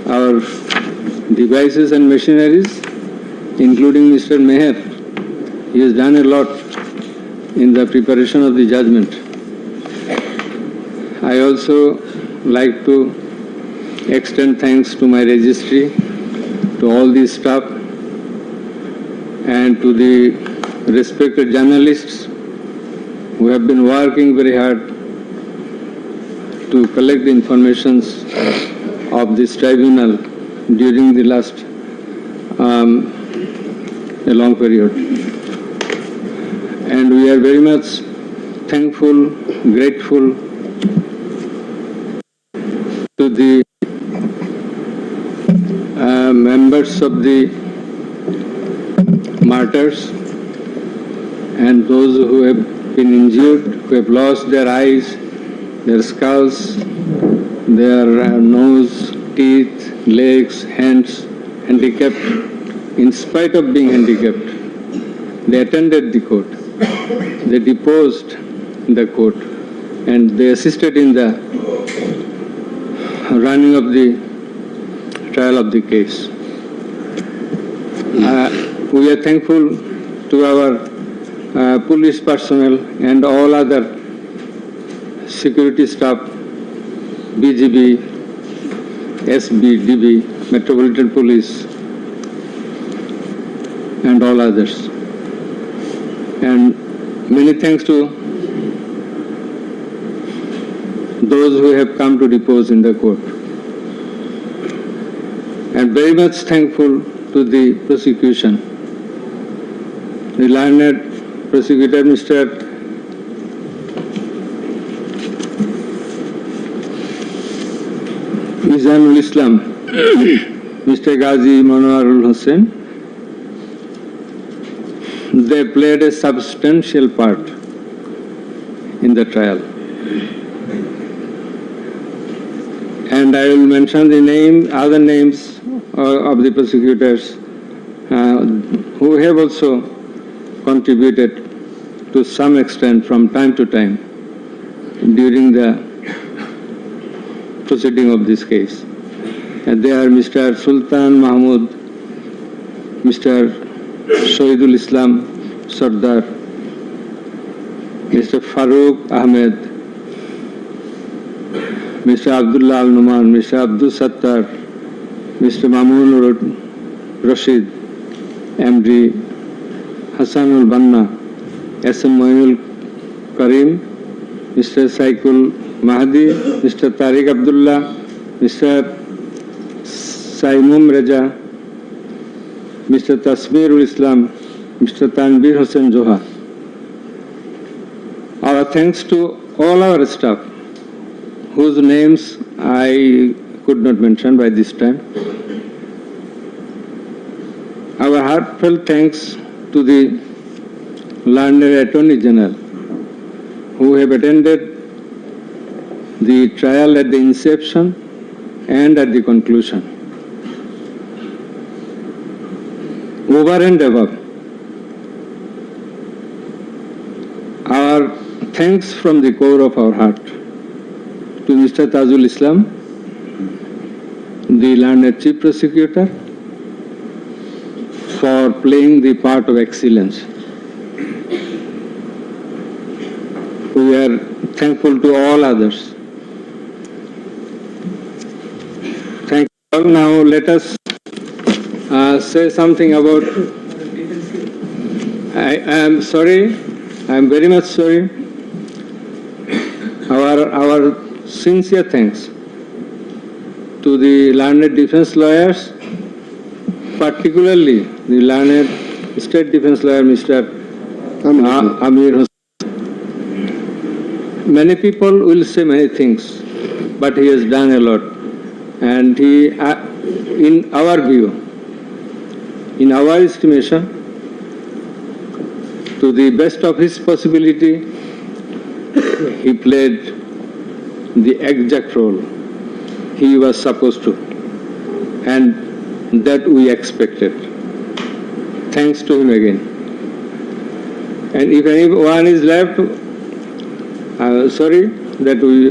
our devices and machineries, including Mr. Meher. He has done a lot in the preparation of the judgment. I also like to extend thanks to my registry, to all the staff, and to the respected journalists who have been working very hard to collect the informations of this tribunal during the last a long period. And we are very much thankful, grateful to the members of the martyrs and those who have been injured, who have lost their eyes, their skulls, their nose, teeth, legs, hands, handicapped. In spite of being handicapped, they attended the court. They deposed the court and they assisted in the running of the trial of the case. We are thankful to our police personnel and all other security staff, BGB, SB, DB, Metropolitan Police, and all others. And many thanks to those who have come to depose in the court. And very much thankful to the prosecution. The learned prosecutor, Mr. Mizanul Islam, Mr. Ghazi Manoarul Hussain. They played a substantial part in the trial. And I will mention the other names of the prosecutors who have also contributed to some extent from time to time during the proceeding of this case. And they are Mr. Sultan Mahmud, Mr. Shahidul Islam Sardar, Mr. Farooq Ahmed, Mr. Abdullah Al-Numan, Mr. Abdul Sattar, Mr. Mamun Rashid, MD Hassanul Banna, SM Moinul Karim, Mr. Saikul Mahdi, Mr. Tariq Abdullah, Mr. Saimum Raja, Mr. Tasmirul Islam, Mr. Tanvir Hussain Joha. Our thanks to all our staff, whose names I could not mention by this time. Our heartfelt thanks to the learned Attorney General, who have attended the trial at the inception and at the conclusion. Over and above, our thanks from the core of our heart to Mr. Tajul Islam, the learned Chief Prosecutor, for playing the part of excellence. We are thankful to all others. Thank you all. Now let us say something about, I am sorry, I am very much sorry. Our sincere thanks to the learned defense lawyers, particularly the learned State Defense Lawyer, Mr. Amir Hussain. Many people will say many things, but he has done a lot. And he, in our view, in our estimation, to the best of his possibility, he played the exact role he was supposed to, and that we expected. Thanks to him again. And if anyone is left, sorry that we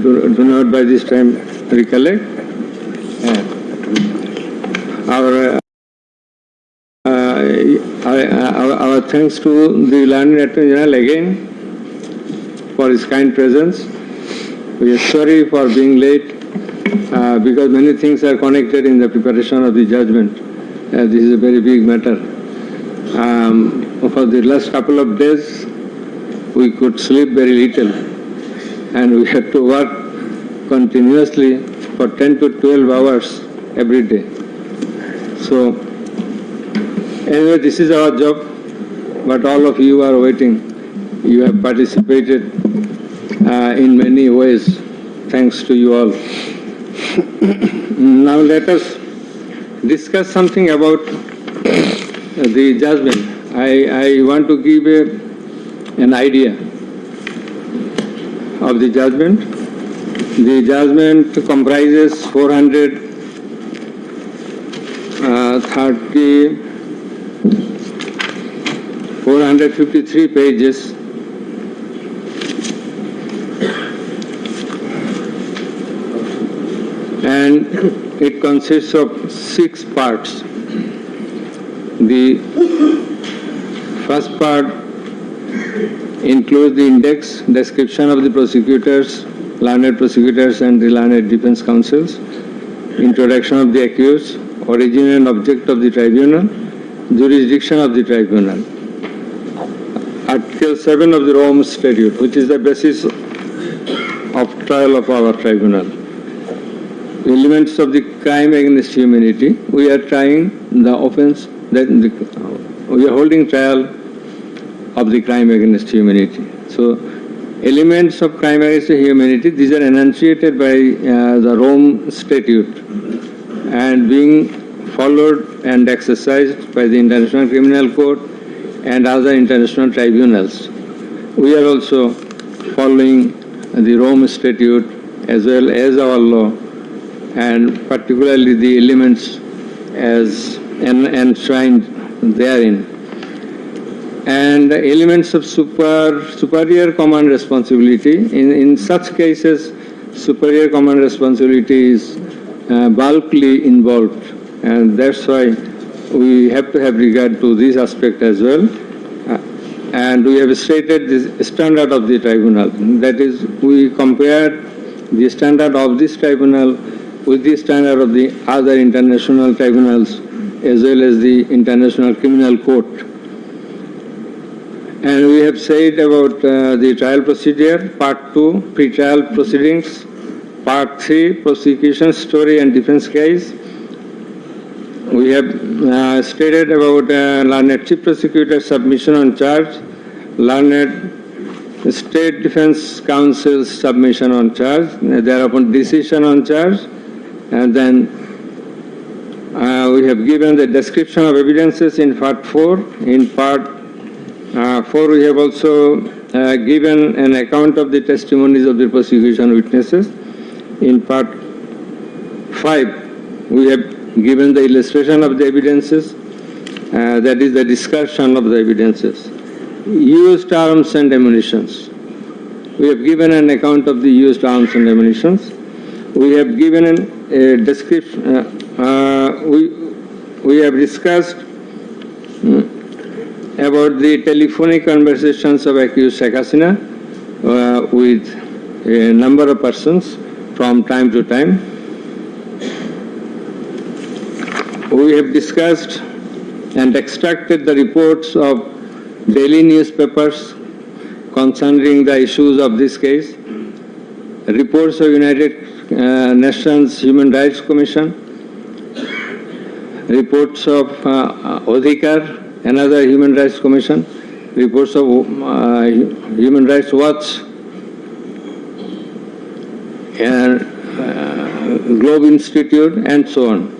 do not by this time recollect. Our thanks to the Learned Attorney General again for his kind presence. We are sorry for being late because many things are connected in the preparation of the judgment. This is a very big matter. For the last couple of days, we could sleep very little, and we had to work continuously for 10 to 12 hours every day. So, anyway, this is our job, but all of you are waiting. You have participated in many ways. Thanks to you all. Now let us discuss something about the judgment. I want to give an idea of the judgment. The judgment comprises 453 pages. And it consists of 6 parts. The first part includes the index, description of the prosecutors, learned prosecutors and the learned defense counsels, introduction of the accused, origin and object of the tribunal, jurisdiction of the tribunal. Article 7 of the Rome Statute, which is the basis of trial of our tribunal. Elements of the crime against humanity. We are trying the offense, we are holding trial of the crime against humanity. So, elements of crime against humanity, these are enunciated by the Rome Statute and being followed and exercised by the International Criminal Court and other international tribunals. We are also following the Rome Statute as well as our law, and particularly the elements as enshrined therein. And the elements of superior command responsibility. In such cases, superior command responsibility is bulkily involved, and that's why we have to have regard to this aspect as well. And we have stated the standard of the tribunal. That is, we compared the standard of this tribunal with the standard of the other international tribunals as well as the International Criminal Court. And we have said about the trial procedure, Part 2, pre-trial proceedings, Part 3, prosecution story and defense case. We have stated about learned chief prosecutor submission on charge, learned state defense counsel's submission on charge, thereupon decision on charge, and then we have given the description of evidences in Part 4. In Part 4, we have also given an account of the testimonies of the prosecution witnesses. In Part 5, we have given the illustration of the evidences, that is the discussion of the evidences. Used arms and ammunitions. We have given an account of the used arms and ammunitions. We have given a description, we have discussed about the telephonic conversations of accused Sheikh Hasina with a number of persons from time to time. We have discussed and extracted the reports of daily newspapers concerning the issues of this case, reports of United Nations Human Rights Commission, reports of Odhikar, another Human Rights Commission, reports of Human Rights Watch, and Globe Institute, and so on.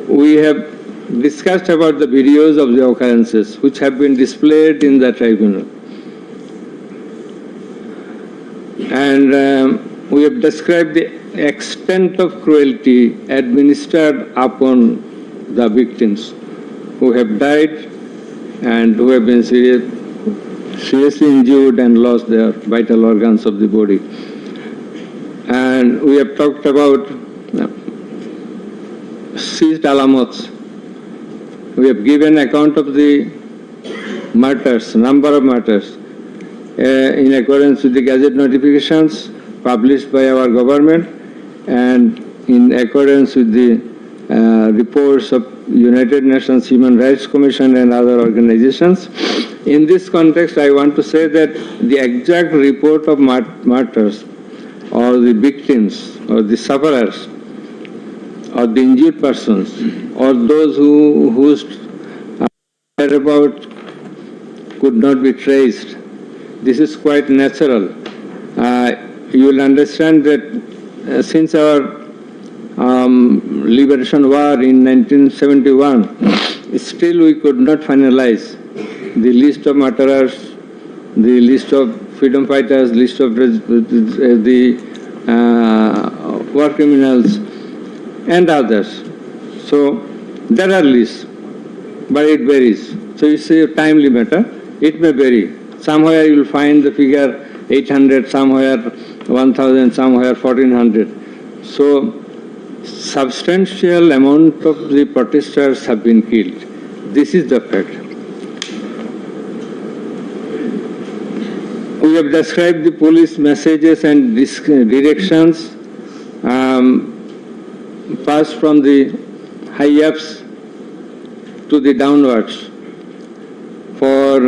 We have discussed about the videos of the occurrences which have been displayed in the tribunal. And we have described the extent of cruelty administered upon the victims who have died and who have been seriously injured and lost their vital organs of the body. And we have talked about seized alamots. We have given account of the matters, number of matters, in accordance with the Gazette notifications published by our government and in accordance with the reports of United Nations Human Rights Commission and other organizations. In this context, I want to say that the exact report of martyrs or the victims or the sufferers or the injured persons or those whose whereabouts could not be traced, this is quite natural. You will understand that since our liberation war in 1971, still we could not finalize the list of martyrs, the list of freedom fighters, list of the war criminals and others. So there are lists, but it varies. So it's a timely matter. It may vary. Somewhere you will find the figure 800, somewhere 1000, somewhere 1400. So substantial amount of the protesters have been killed. This is the fact. We have described the police messages and directions passed from the high-ups to the downwards for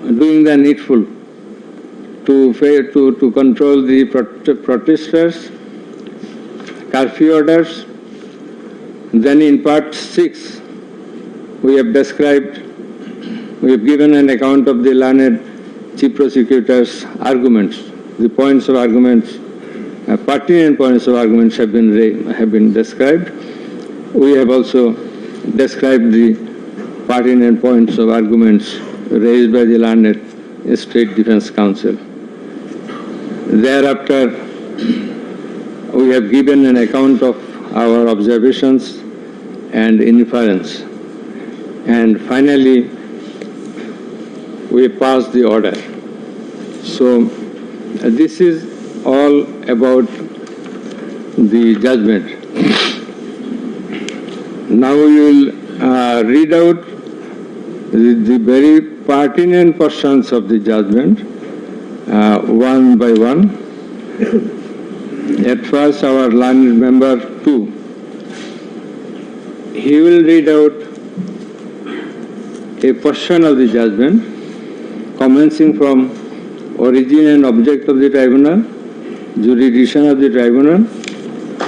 doing the needful to control the protesters, curfew orders. Then in part 6, we have described, we have given an account of the learned Chief Prosecutor's arguments. The points of arguments, pertinent points of arguments have been described. We have also described the pertinent points of arguments raised by the learned State Defense Council. Thereafter, we have given an account of our observations and inference. And finally, we passed the order. So this is all about the judgment. Now we will read out the very pertinent portions of the judgment one by one. At first, our learned member 2, he will read out a portion of the judgment commencing from origin and object of the tribunal, jurisdiction of the tribunal,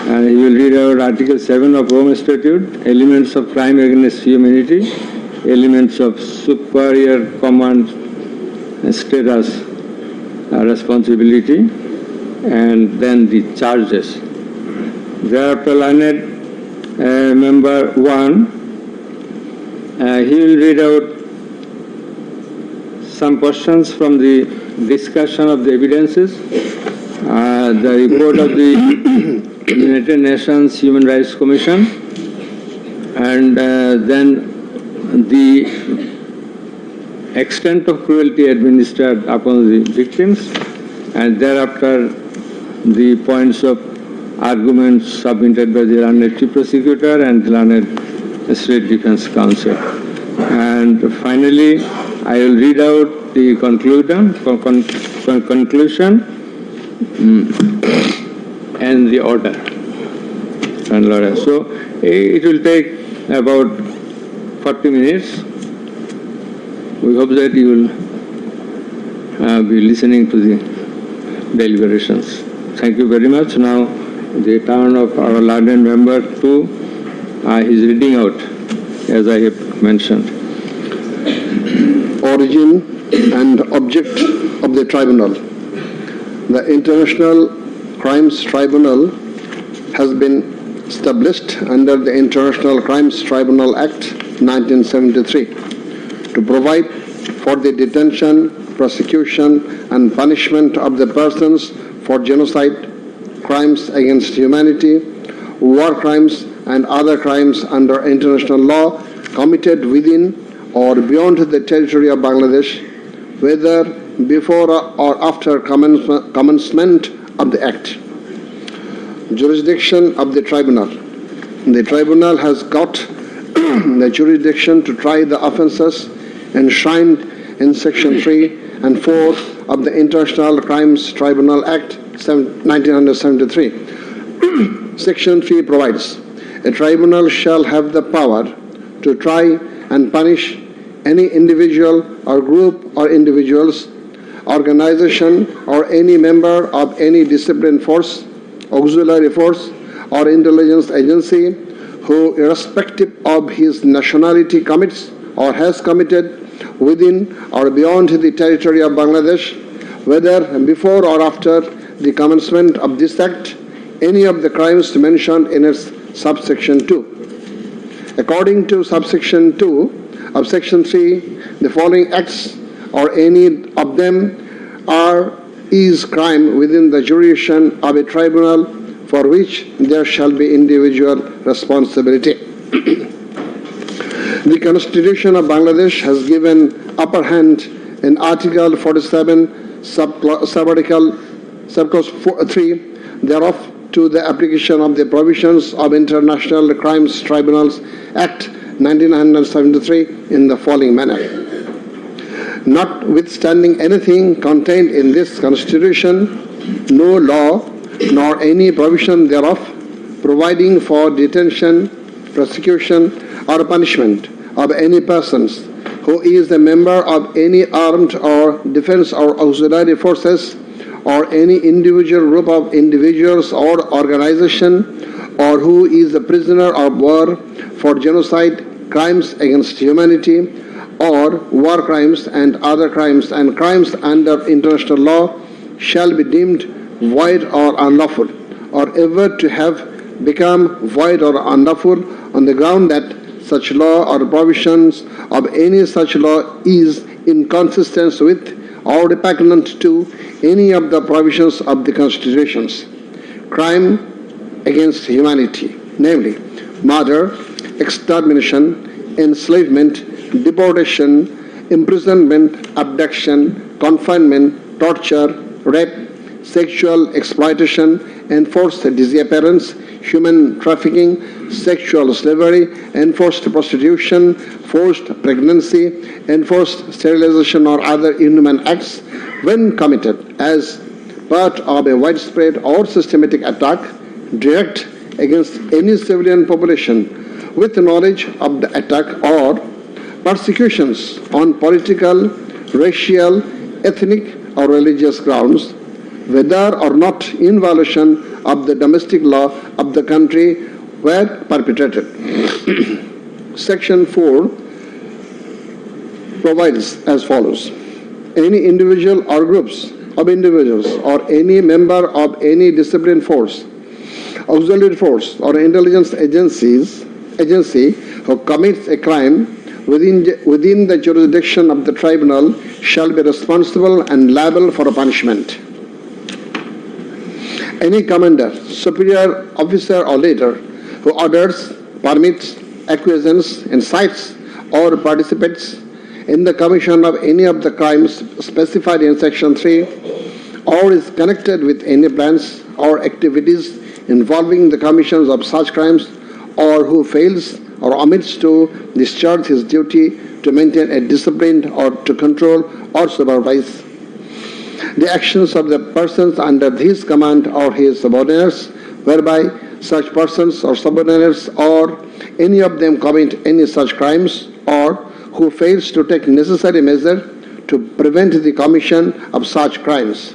and he will read out Article 7 of Rome Statute, elements of crime against humanity, elements of superior command status, responsibility, and then the charges. Thereafter, learned member 1, he will read out some portions from the discussion of the evidences, the report of the United Nations Human Rights Commission, and then the extent of cruelty administered upon the victims, and thereafter the points of arguments submitted by the learned Chief Prosecutor and the learned State Defense Council. And finally, I will read out the conclusion and the order. So it will take about 40 minutes. We hope that you will be listening to the deliberations. Thank you very much. Now the turn of our learned member 2 is reading out, as I have mentioned. Origin and object of the tribunal. The International Crimes Tribunal has been established under the International Crimes Tribunal Act 1973 to provide for the detention, prosecution and punishment of the persons for genocide, crimes against humanity, war crimes and other crimes under international law committed within or beyond the territory of Bangladesh, whether before or after commencement of the Act. Jurisdiction of the Tribunal. The tribunal has got the jurisdiction to try the offences enshrined in Section 3 and 4 of the International Crimes Tribunal Act 1973. Section 3 provides, a tribunal shall have the power to try and punish any individual or group or individuals, organization or any member of any disciplined force, auxiliary force or intelligence agency who, irrespective of his nationality, commits or has committed within or beyond the territory of Bangladesh, whether before or after the commencement of this act, any of the crimes mentioned in its subsection 2. According to subsection 2 of section 3, the following acts or any of them is crime within the jurisdiction of a tribunal for which there shall be individual responsibility. The Constitution of Bangladesh has given upper hand in Article 47, subarticle 3 thereof to the application of the provisions of International Crimes Tribunals Act 1973 in the following manner. Notwithstanding anything contained in this Constitution, no law nor any provision thereof providing for detention, prosecution, or punishment of any persons who is a member of any armed or defense or auxiliary forces or any individual group of individuals or organization, or who is a prisoner of war for genocide, crimes against humanity, or war crimes and other crimes and crimes under international law shall be deemed void or unlawful, or ever to have become void or unlawful on the ground that such law or provisions of any such law is inconsistent with or repugnant to any of the provisions of the constitutions. Crime against humanity, namely murder, extermination, enslavement, deportation, imprisonment, abduction, confinement, torture, rape, sexual exploitation, enforced disappearance, human trafficking, sexual slavery, enforced prostitution, forced pregnancy, enforced sterilization or other inhuman acts when committed as part of a widespread or systematic attack direct against any civilian population with knowledge of the attack, or persecutions on political, racial, ethnic or religious grounds, whether or not in violation of the domestic law of the country were perpetrated. Section 4 provides as follows. Any individual or groups of individuals or any member of any disciplined force, auxiliary force or intelligence agency who commits a crime within the jurisdiction of the tribunal shall be responsible and liable for a punishment. Any commander, superior officer or leader who orders, permits, acquiesces, incites or participates in the commission of any of the crimes specified in Section 3 or is connected with any plans or activities involving the commission of such crimes, or who fails or omits to discharge his duty to maintain a discipline or to control or supervise the actions of the persons under his command or his subordinates, whereby such persons or subordinates or any of them commit any such crimes, or who fails to take necessary measure to prevent the commission of such crimes.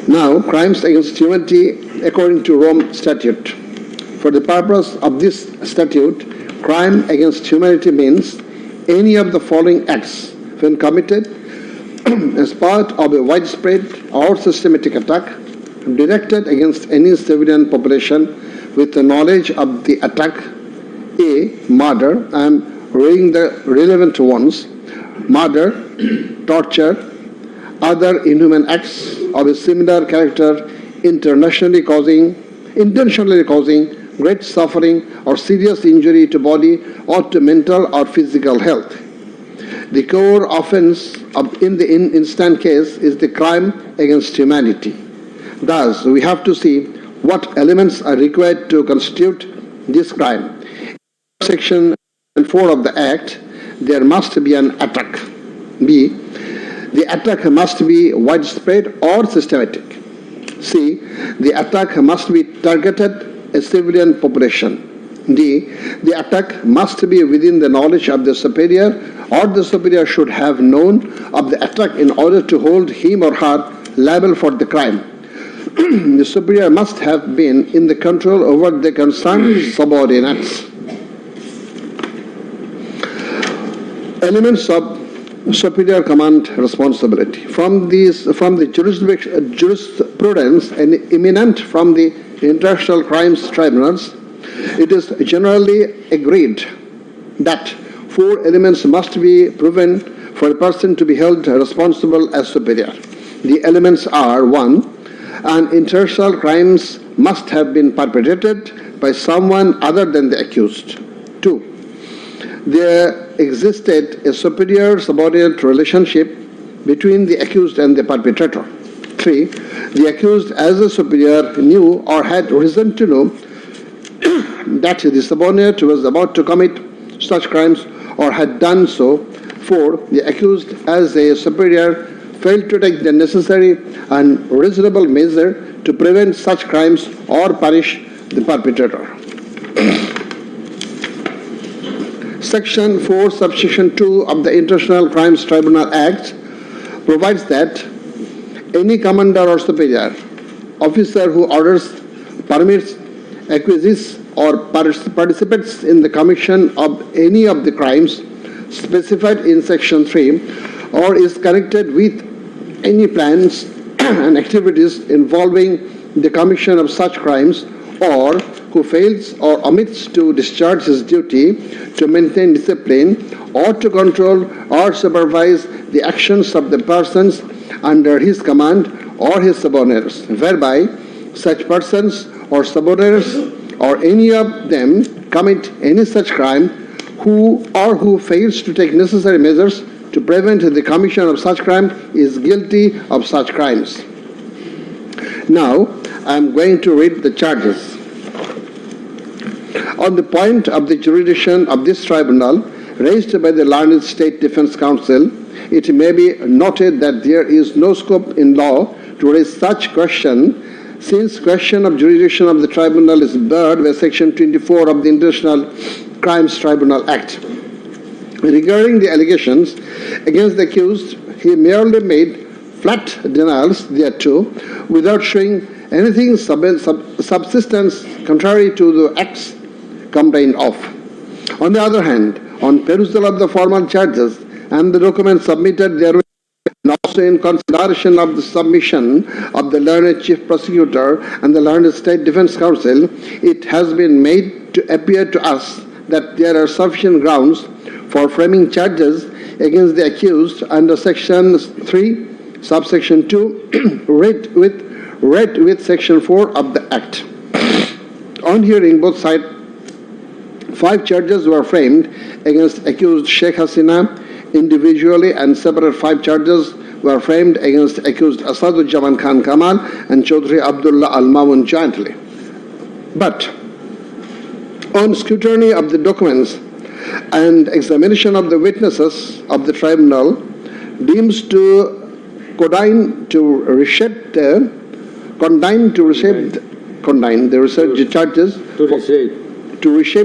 Now, crimes against humanity according to Rome Statute. For the purpose of this statute, crime against humanity means any of the following acts when committed as part of a widespread or systematic attack directed against any civilian population with the knowledge of the attack. A. Murder. I am reading the relevant ones. Murder, torture, other inhuman acts of a similar character intentionally causing great suffering or serious injury to body or to mental or physical health. The core offense in the instant case is the crime against humanity. Thus, we have to see what elements are required to constitute this crime. In Section 4 of the Act, there must be an attack. B. The attack must be widespread or systematic. C. The attack must be targeted a civilian population. D. The attack must be within the knowledge of the superior, or the superior should have known of the attack in order to hold him or her liable for the crime. The superior must have been in the control over the concerned subordinates. Elements of superior command responsibility. From the jurisprudence and eminent from the international crimes tribunals, it is generally agreed that 4 elements must be proven for a person to be held responsible as superior. The elements are: 1. An international crimes must have been perpetrated by someone other than the accused. 2. There existed a superior-subordinate relationship between the accused and the perpetrator. 3. The accused as a superior knew or had reason to know that the subordinate was about to commit such crimes or had done so. 4. The accused as a superior failed to take the necessary and reasonable measure to prevent such crimes or punish the perpetrator. Section 4, subsection 2 of the International Crimes Tribunal Act provides that any commander or superior officer who orders, permits, acquiesces, or participates in the commission of any of the crimes specified in Section 3 or is connected with any plans and activities involving the commission of such crimes, or who fails or omits to discharge his duty to maintain discipline or to control or supervise the actions of the persons under his command or his subordinates, whereby such persons or subordinates or any of them commit any such crime, who fails to take necessary measures to prevent the commission of such crime is guilty of such crimes. Now, I am going to read the charges. On the point of the jurisdiction of this tribunal raised by the learned State Defense Council, it may be noted that there is no scope in law to raise such question, since question of jurisdiction of the tribunal is barred by Section 24 of the International Crimes Tribunal Act. Regarding the allegations against the accused, he merely made flat denials thereto without showing anything subsistence contrary to the acts complained of. On the other hand, on perusal of the formal charges and the documents submitted therewith, and also in consideration of the submission of the learned Chief Prosecutor and the learned State Defense Council, it has been made to appear to us that there are sufficient grounds for framing charges against the accused under Section 3, subsection 2, read with Section 4 of the Act. On hearing both sides, 5 charges were framed against accused Sheikh Hasina individually, and separate 5 charges were framed against accused Asaduzzaman Khan Kamal and Chaudhry Abdullah Al-Mamun jointly. But on scrutiny of the documents and examination of the witnesses of the tribunal deems to condign to reshape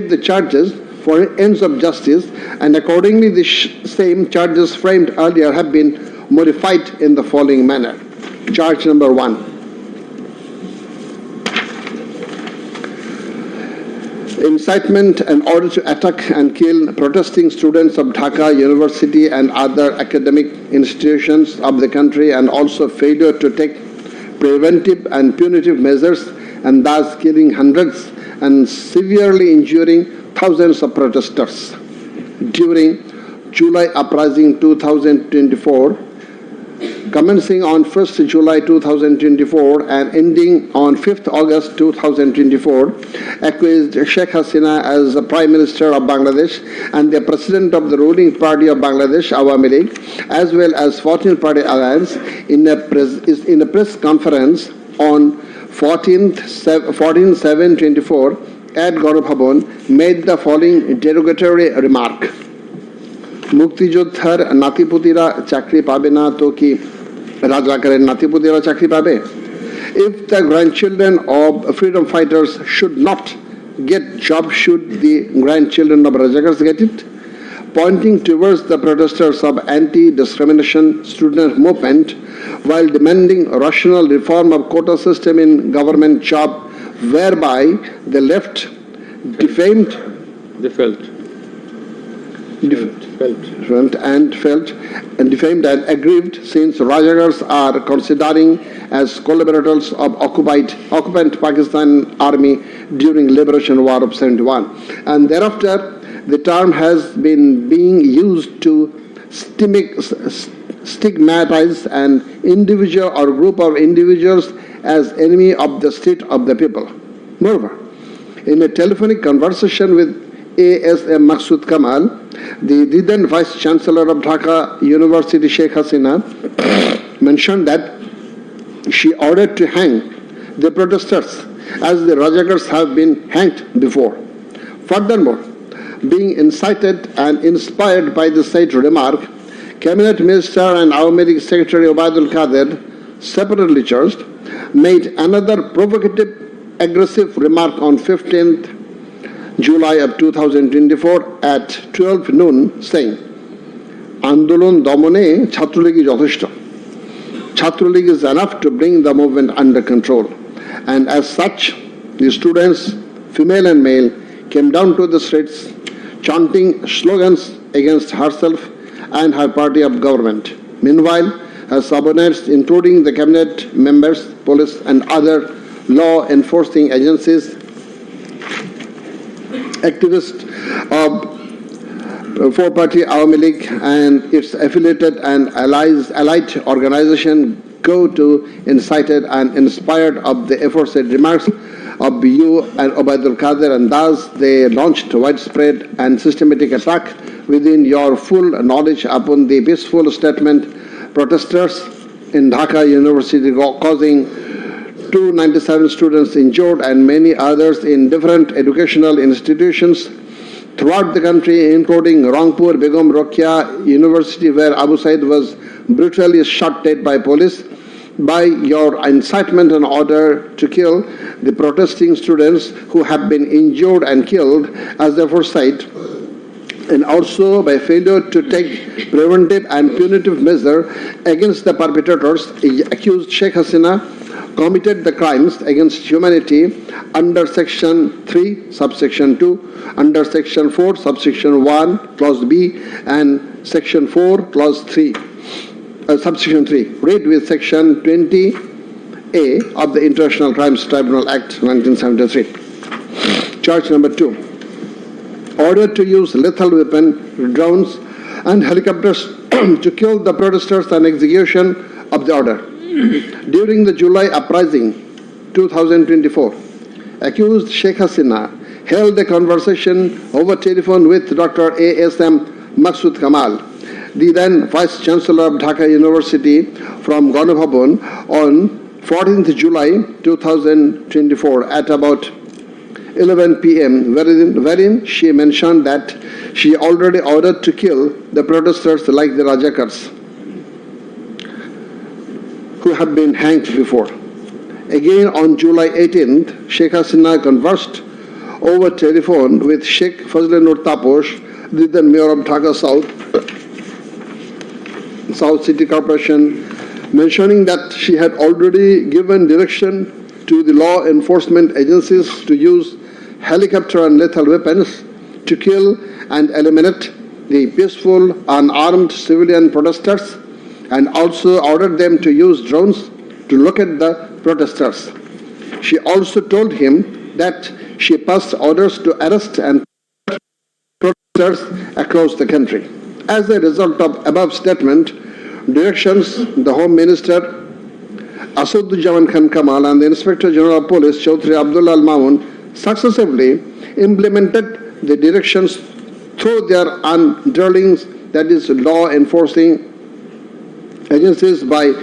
the charges for ends of justice, and accordingly the same charges framed earlier have been modified in the following manner. Charge number 1. Incitement in order to attack and kill protesting students of Dhaka University and other academic institutions of the country, and also failure to take preventive and punitive measures, and thus killing hundreds and severely injuring thousands of protesters. During July Uprising 2024, commencing on 1st July 2024 and ending on 5th August 2024, accused Sheikh Hasina as the Prime Minister of Bangladesh and the President of the ruling party of Bangladesh, Awami League, as well as 14th Party Alliance in a press conference on 14/7/24 at Ganabhavan, made the following derogatory remark. মুক্তিযোদ্ধার নাতিপুতিরা চাকরি পাবে না তো কি রাজাকারের নাতিপুতিরা চাকরি পাবে? If the grandchildren of freedom fighters should not get job, should the grandchildren of Rajakars get it? Pointing towards the protesters of anti-discrimination student movement while demanding rational reform of quota system in government job, whereby the left defamed defamed and aggrieved, since Rajakars are considering as collaborators of occupant Pakistan army during liberation war of 71, and thereafter the term has been being used to stigmatize an individual or group of individuals as enemy of the state of the people. Moreover, in a telephonic conversation with ASM Maksud Kamal, the then Vice Chancellor of Dhaka University, Sheikh Hasina, mentioned that she ordered to hang the protesters as the Rajakars have been hanged before. Furthermore, being incited and inspired by the said remark, Cabinet Minister and Awami League Secretary Obaidul Qadir, separately charged, made another provocative, aggressive remark on 15th July of 2024 at 12 noon, saying, Andolon Domone Chhatroligi Jotheshto. Chhatroligi is enough to bring the movement under control. And as such, the students, female and male, came down to the streets chanting slogans against herself and her party of government. Meanwhile, her subordinates, including the cabinet members, police and other law enforcing agencies, activists of four-party Awami League and its affiliated and allied organization go to incited and inspired of the aforesaid remarks of you and Obaidul Qadir, and thus they launched widespread and systematic attack within your full knowledge upon the peaceful statement protesters in Dhaka University, causing 297 students injured and many others in different educational institutions throughout the country, including Rangpur Begum Rokia University, where Abu Said was brutally shot dead by police. By your incitement and order to kill the protesting students who have been injured and killed as the foresight, and also by failure to take preventive and punitive measure against the perpetrators, accused Sheikh Hasina committed the crimes against humanity under Section 3, Subsection 2, under Section 4, Subsection 1, Clause B, and Section 4, Clause 3. Subsection 3, read with Section 20A of the International Crimes Tribunal Act 1973. Charge number 2. Order to use lethal weapon, drones and helicopters to kill the protesters and execution of the order. During the July uprising 2024, accused Sheikh Hasina held a conversation over telephone with Dr. ASM Maksud Kamal, the then Vice Chancellor of Dhaka University, from Ganabhavan on 14th July 2024 at about 11 p.m., wherein she mentioned that she already ordered to kill the protesters like the Rajakars who have been hanged before. Again on July 18th, Sheikh Hasina conversed over telephone with Sheikh Fazlanur Taposh, the then Mayor of Dhaka South City Corporation, mentioning that she had already given direction to the law enforcement agencies to use helicopter and lethal weapons to kill and eliminate the peaceful, unarmed civilian protesters, and also ordered them to use drones to locate the protesters. She also told him that she passed orders to arrest and protesters across the country. As a result of above statement, directions, the Home Minister Asaduzzaman Khan Kamal and the Inspector General of Police Chaudhry Abdullah Al Mamun successively implemented the directions through their underlings, that is, law enforcing agencies, by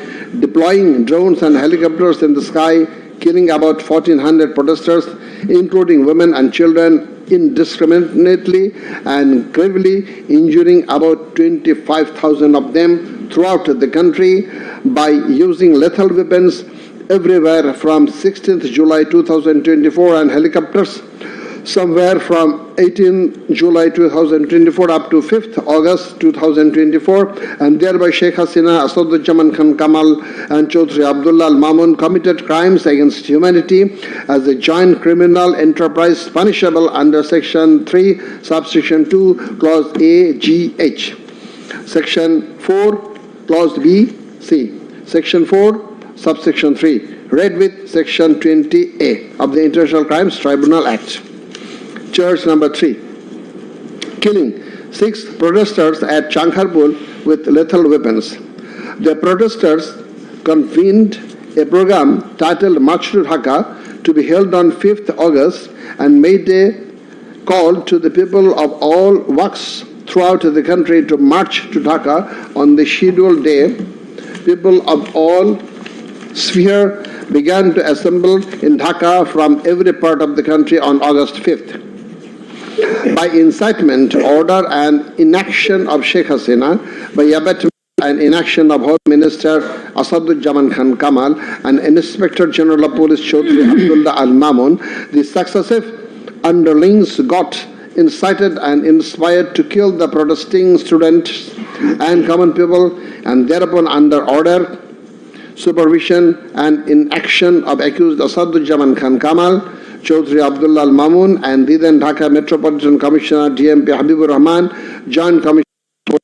deploying drones and helicopters in the sky, killing about 1,400 protesters, including women and children, indiscriminately and gravely injuring about 25,000 of them throughout the country by using lethal weapons everywhere from 16th July 2024 and helicopters somewhere from 18 July 2024 up to 5th August 2024, and thereby Sheikh Hasina, Asaduzzaman Khan Kamal and Chaudhry Abdullah Al Mamun committed crimes against humanity as a joint criminal enterprise punishable under Section 3, Subsection 2, Clause A, G, H, Section 4, Clause B, C, Section 4, Subsection 3, read with Section 20A of the International Crimes Tribunal Act. Charge number 3, killing 6 protesters at Chankharpur with lethal weapons. The protesters convened a program titled March to Dhaka to be held on 5th August and made a call to the people of all walks throughout the country to march to Dhaka on the scheduled day. People of all spheres began to assemble in Dhaka from every part of the country on August 5th. By incitement, order and inaction of Sheikh Hasina, by abetment and inaction of Home Minister Asaduzzaman Khan Kamal and Inspector General of Police Chaudhry Abdullah Al Mamun, the successive underlings got incited and inspired to kill the protesting students and common people, and thereupon under order, supervision and inaction of accused Asaduzzaman Khan Kamal, Chaudhry Abdullah Al Mamun and the then Dhaka Metropolitan Commissioner DMP Habibur Rahman, Joint Commissioner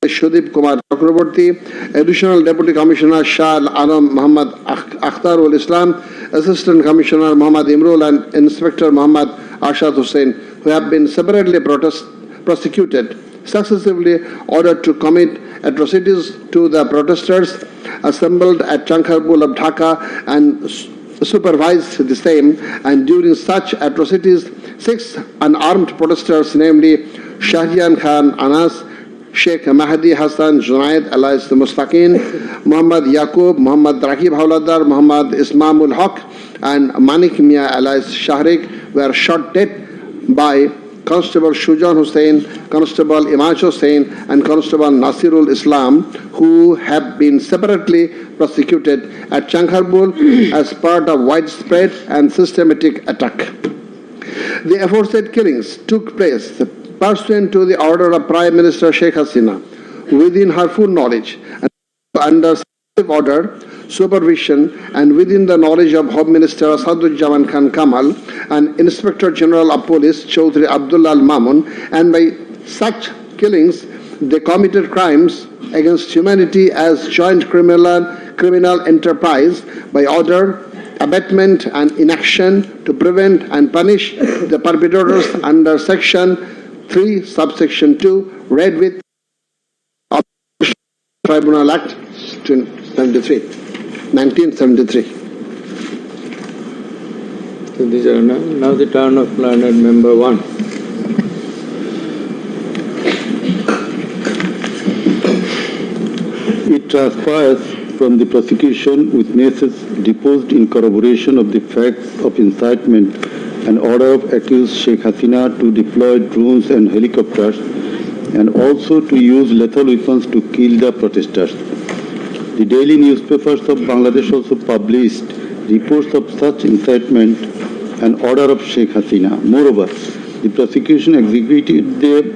Shudip Kumar Chakraborty, Additional Deputy Commissioner Shah Alam Muhammad Akhtarul Islam, Assistant Commissioner Muhammad Imrul and Inspector Muhammad Arshad Hussain, who have been separately prosecuted, successively ordered to commit atrocities to the protesters assembled at Chankharpur of Dhaka and supervised the same, and during such atrocities 6 unarmed protesters, namely Shahriyan Khan Anas, Sheikh Mahdi Hassan Junaid alias Mustaqin, Muhammad Yaqub, Muhammad Rakib Hawladar, Muhammad Ismamul Haq and Manik Mia alias Shahrik were shot dead by Constable Shujan Hussain, Constable Imaj Hussain and Constable Nasirul Islam, who have been separately prosecuted at Chankharpur as part of widespread and systematic attack. The aforesaid killings took place pursuant to the order of Prime Minister Sheikh Hasina, within her full knowledge and under order, supervision and within the knowledge of Home Minister Asaduzzaman Khan Kamal and Inspector General of Police Chaudhry Abdullah Al Mamun, and by such killings they committed crimes against humanity as joint criminal enterprise by order, abetment and inaction to prevent and punish the perpetrators under Section 3, Subsection 2, read with Tribunal Act 1973. So these are now the turn of learned member 1. It transpires from the prosecution witnesses deposed in corroboration of the facts of incitement and order of accused Sheikh Hasina to deploy drones and helicopters and also to use lethal weapons to kill the protesters. The daily newspapers of Bangladesh also published reports of such incitement and order of Sheikh Hasina. Moreover, the prosecution executed the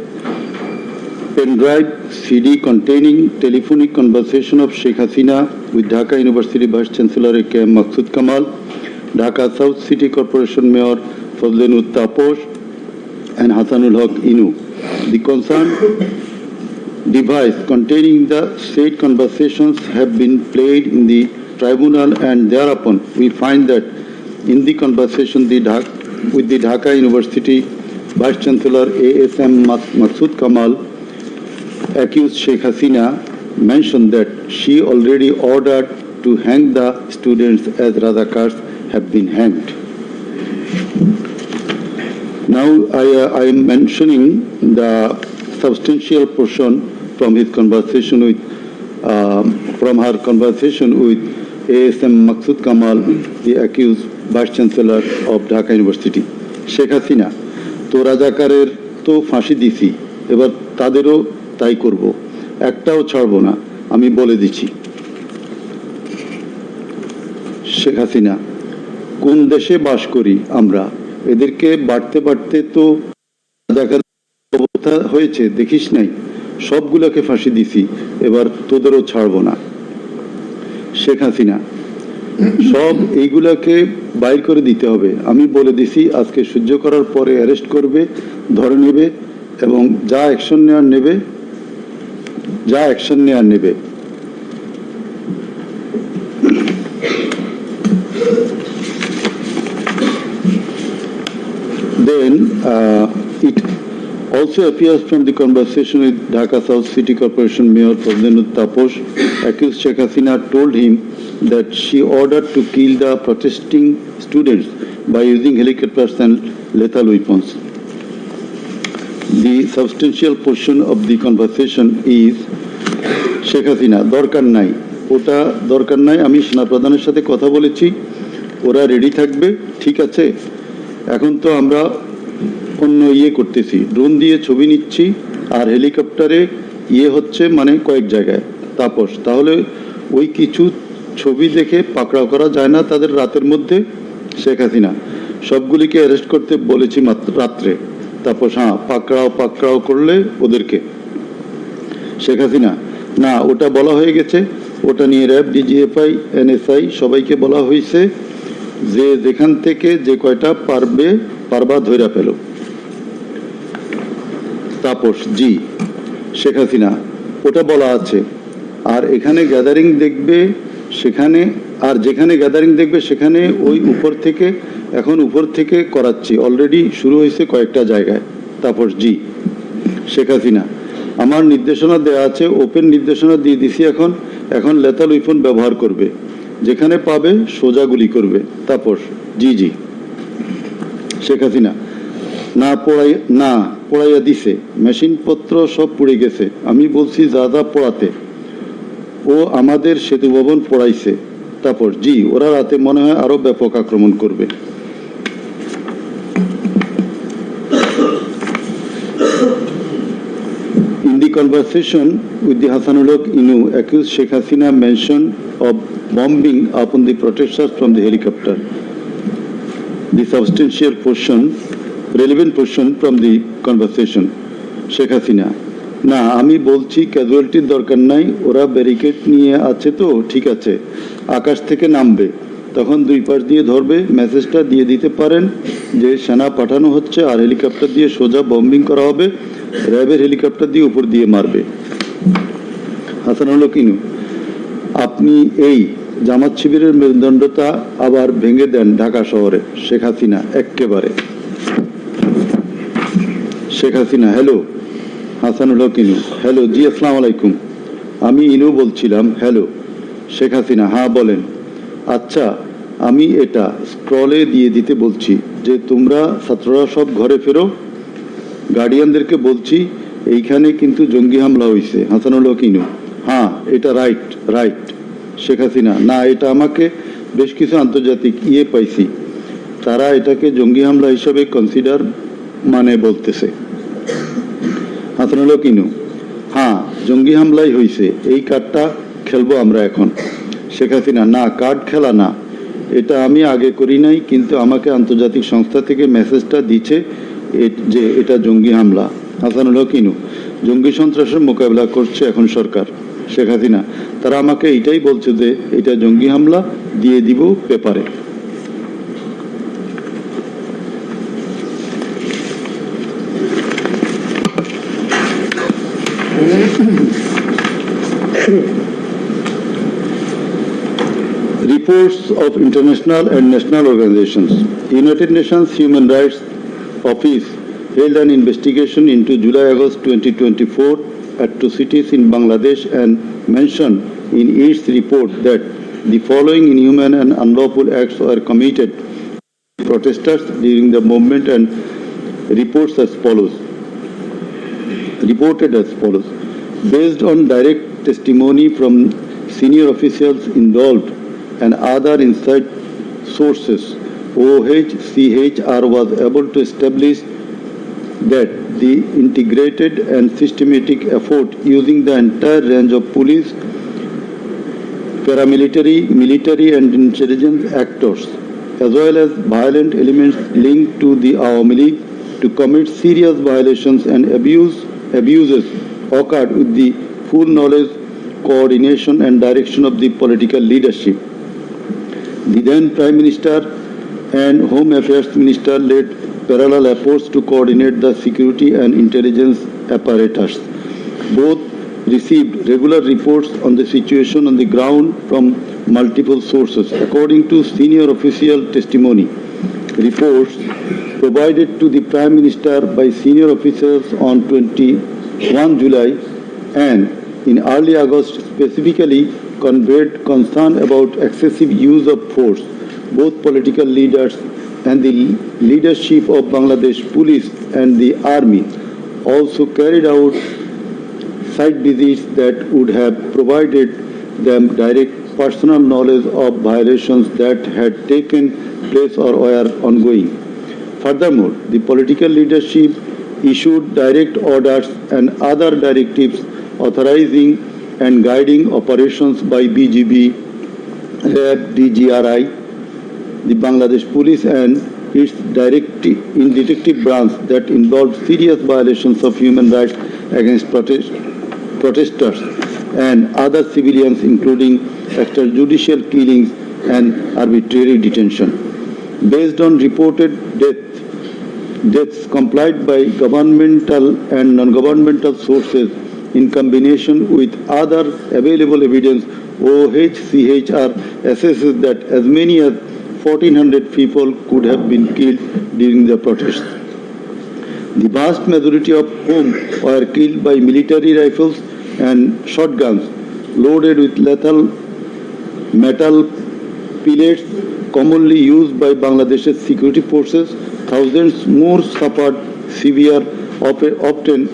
pendrive CD containing telephonic conversation of Sheikh Hasina with Dhaka University Vice Chancellor A.K.M. Maqsood Kamal, Dhaka South City Corporation Mayor Fazlenut Taposh and Hasanul Haq Inu. The concerned device containing the said conversations have been played in the tribunal, and thereupon we find that in the conversation with the Dhaka University Vice Chancellor A.S.M. Maqsood Kamal accused Sheikh Hasina mentioned that she already ordered to hang the students as Razakars have been hanged. Now I am mentioning the substantial portion from his conversation with, from her conversation with ASM Maksud Kamal, the accused Vice Chancellor of Dhaka University. Sheikh Hasina, তো রাজাকারের তো ফাঁসি দিছি, এবার তাদেরও তাই করব, একটাও ছাড়বো না, আমি বলে দিচ্ছি। শেখ হাসিনা, কোন দেশে বাস করি আমরা? এদেরকে বাড়তে বাড়তে তো রাজাকার অবস্থা হয়েছে, দেখিস নাই? সবগুলোকে ফাঁসি দিছি, এবার তোদেরও ছাড়বো না। শেখ হাসিনা, সব এইগুলাকে বাইর করে দিতে হবে, আমি বলে দিছি, আজকে সহ্য করার পরে অ্যারেস্ট করবে, ধরে নেবে এবং যা অ্যাকশন নেওয়ার নেবে। Then it also appears from the conversation with Dhaka South City Corporation Mayor Fazlinur Taposh, accused Sheikh Hasina told him that she ordered to kill the protesting students by using helicopters and lethal weapons. The substantial portion of the conversation is Sheikh Hasina, দরকার নাই, ওটা দরকার নাই, আমি সেনাপ্রধানের সাথে কথা বলেছি, ওরা রেডি থাকবে, ঠিক আছে। এখন তো আমরা অন্য করতেছি, ড্রোন দিয়ে ছবি নিচ্ছি আর হেলিকপ্টারে হচ্ছে মানে কয়েক জায়গায়। তাপস, তাহলে ওই কিছু ছবি দেখে পাকড়াও করা যায় না তাদের রাতের মধ্যে? শেখ হাসিনা, সবগুলিকে অ্যারেস্ট করতে বলেছি মাত্র রাত্রে। তাপস, হ্যাঁ, পাকড়াও করলে ওদেরকে। শেখ হাসিনা, না, ওটা বলা হয়ে গেছে, ওটা নিয়ে র্যাব, ডিজিএফআই, এনএসআই সবাইকে বলা হয়েছে যে যেখান থেকে যে কয়টা পারবা ধইরা পেল। তাপস, জি। শেখ হাসিনা, ওটা বলা আছে, আর এখানে গ্যাদারিং দেখবে সেখানে, আর যেখানে গ্যাদারিং দেখবে সেখানে ওই উপর থেকে করাচ্ছি, অলরেডি শুরু হয়েছে কয়েকটা জায়গায়। তাপস, জি। শেখ হাসিনা, আমার নির্দেশনা দেওয়া আছে, ওপেন নির্দেশনা দিয়ে দিছি, এখন লেথাল উইপন ব্যবহার করবে, যেখানে পাবে সোজা গুলি করবে। তাপস, জি জি। শেখ হাসিনা, না পড়াইয়া দিছে, মেশিনপত্র সব পুড়ে গেছে, আমি বলছি যা পড়াতে, ও আমাদের সেতু ভবন পড়াইছে। তাপস, জি, ওরা রাতে মনে হয় আরো ব্যাপক আক্রমণ করবে। In the conversation with the Hasanullah Inu, accused Sheikh Hasina mentioned of bombing upon the protesters from the helicopter. The substantial portion, relevant portion from the conversation. Sheikh Hasina, না, আমি বলছি ক্যাজুয়ালিটির দরকার নাই, ওরা ব্যারিকেড নিয়ে আছে তো ঠিক আছে, আকাশ থেকে নামবে, তখন দুই পাশ দিয়ে ধরবে, মেসেজটা দিয়ে দিতে পারেন যে সেনা পাঠানো হচ্ছে আর হেলিকপ্টার দিয়ে সোজা বম্বিং করা হবে, র্যাবের হেলিকপ্টার দিয়ে উপর দিয়ে মারবে। হাসানুল্লাহ কিনু, আপনি এই জামাত শিবিরের মেরুদণ্ডতা আবার ভেঙে দেন ঢাকা শহরে। শেখ হাসিনা, এক্কেবারে। শেখ হাসিনা, হ্যালো। হাসানুল্লাহ কিনু, হ্যালো, জি, আসসালামু আলাইকুম, আমি ইনু বলছিলাম। হ্যালো। শেখ হাসিনা, হ্যাঁ বলেন। আচ্ছা, আমি এটা স্ক্রলে দিয়ে দিতে বলছি যে তোমরা ছাত্ররা সব ঘরে ফেরো, গার্ডিয়ানদেরকে বলছি এইখানে কিন্তু জঙ্গি হামলা হয়েছে। হাসানুল্লাহ কিনু, হ্যাঁ, এটা রাইট। শেখ হাসিনা, না, এটা আমাকে বেশ কিছু আন্তর্জাতিক পাইছি, তারা এটাকে জঙ্গি হামলা হিসাবে কনসিডার বলতেছে। হাসানুল্লাহ কিনু, হ্যাঁ, জঙ্গি হামলাই হয়েছে, এই কার্ডটা খেলবো আমরা এখন। শেখ হাসিনা, না, কার্ড খেলা না, এটা আমি আগে করি নাই, কিন্তু আমাকে আন্তর্জাতিক সংস্থা থেকে মেসেজটা দিচ্ছে যে এটা জঙ্গি হামলা। হাসানুল্লাহ কিনু, জঙ্গি সন্ত্রাসের মোকাবিলা করছে এখন সরকার। শেখ হাসিনা, তারা আমাকে এটাই বলছে যে এটা জঙ্গি হামলা, দিয়ে দিব পেপারে। Reports of international and national organizations. United Nations Human Rights Office held an investigation into July-August 2024 atrocities in Bangladesh and mentioned in its report that the following inhuman and unlawful acts were committed by protesters during the movement and reported as follows. Based on direct testimony from senior officials involved and other inside sources, OHCHR was able to establish that the integrated and systematic effort using the entire range of police, paramilitary, military and intelligence actors, as well as violent elements linked to the Awami League to commit serious violations and abuses occurred with the full knowledge, coordination and direction of the political leadership. The then Prime Minister and Home Affairs Minister led parallel efforts to coordinate the security and intelligence apparatus. Both received regular reports on the situation on the ground from multiple sources. According to senior official testimony, reports provided to the Prime Minister by senior officers on 21 July and in early August specifically conveyed concern about excessive use of force. Both political leaders and the leadership of Bangladesh Police and the Army also carried out site visits that would have provided them direct personal knowledge of violations that had taken place or were ongoing. Furthermore, the political leadership issued direct orders and other directives authorizing and guiding operations by BGB, RAB, DGRI, the Bangladesh Police and its detective branch that involved serious violations of human rights against protesters and other civilians, including extrajudicial killings and arbitrary detention. Based on reported deaths complied by governmental and non-governmental sources in combination with other available evidence, OHCHR assesses that as many as 1,400 people could have been killed during the protests. The vast majority of whom were killed by military rifles and shotguns loaded with lethal metal pellets commonly used by Bangladesh's security forces. Thousands more suffered severe, often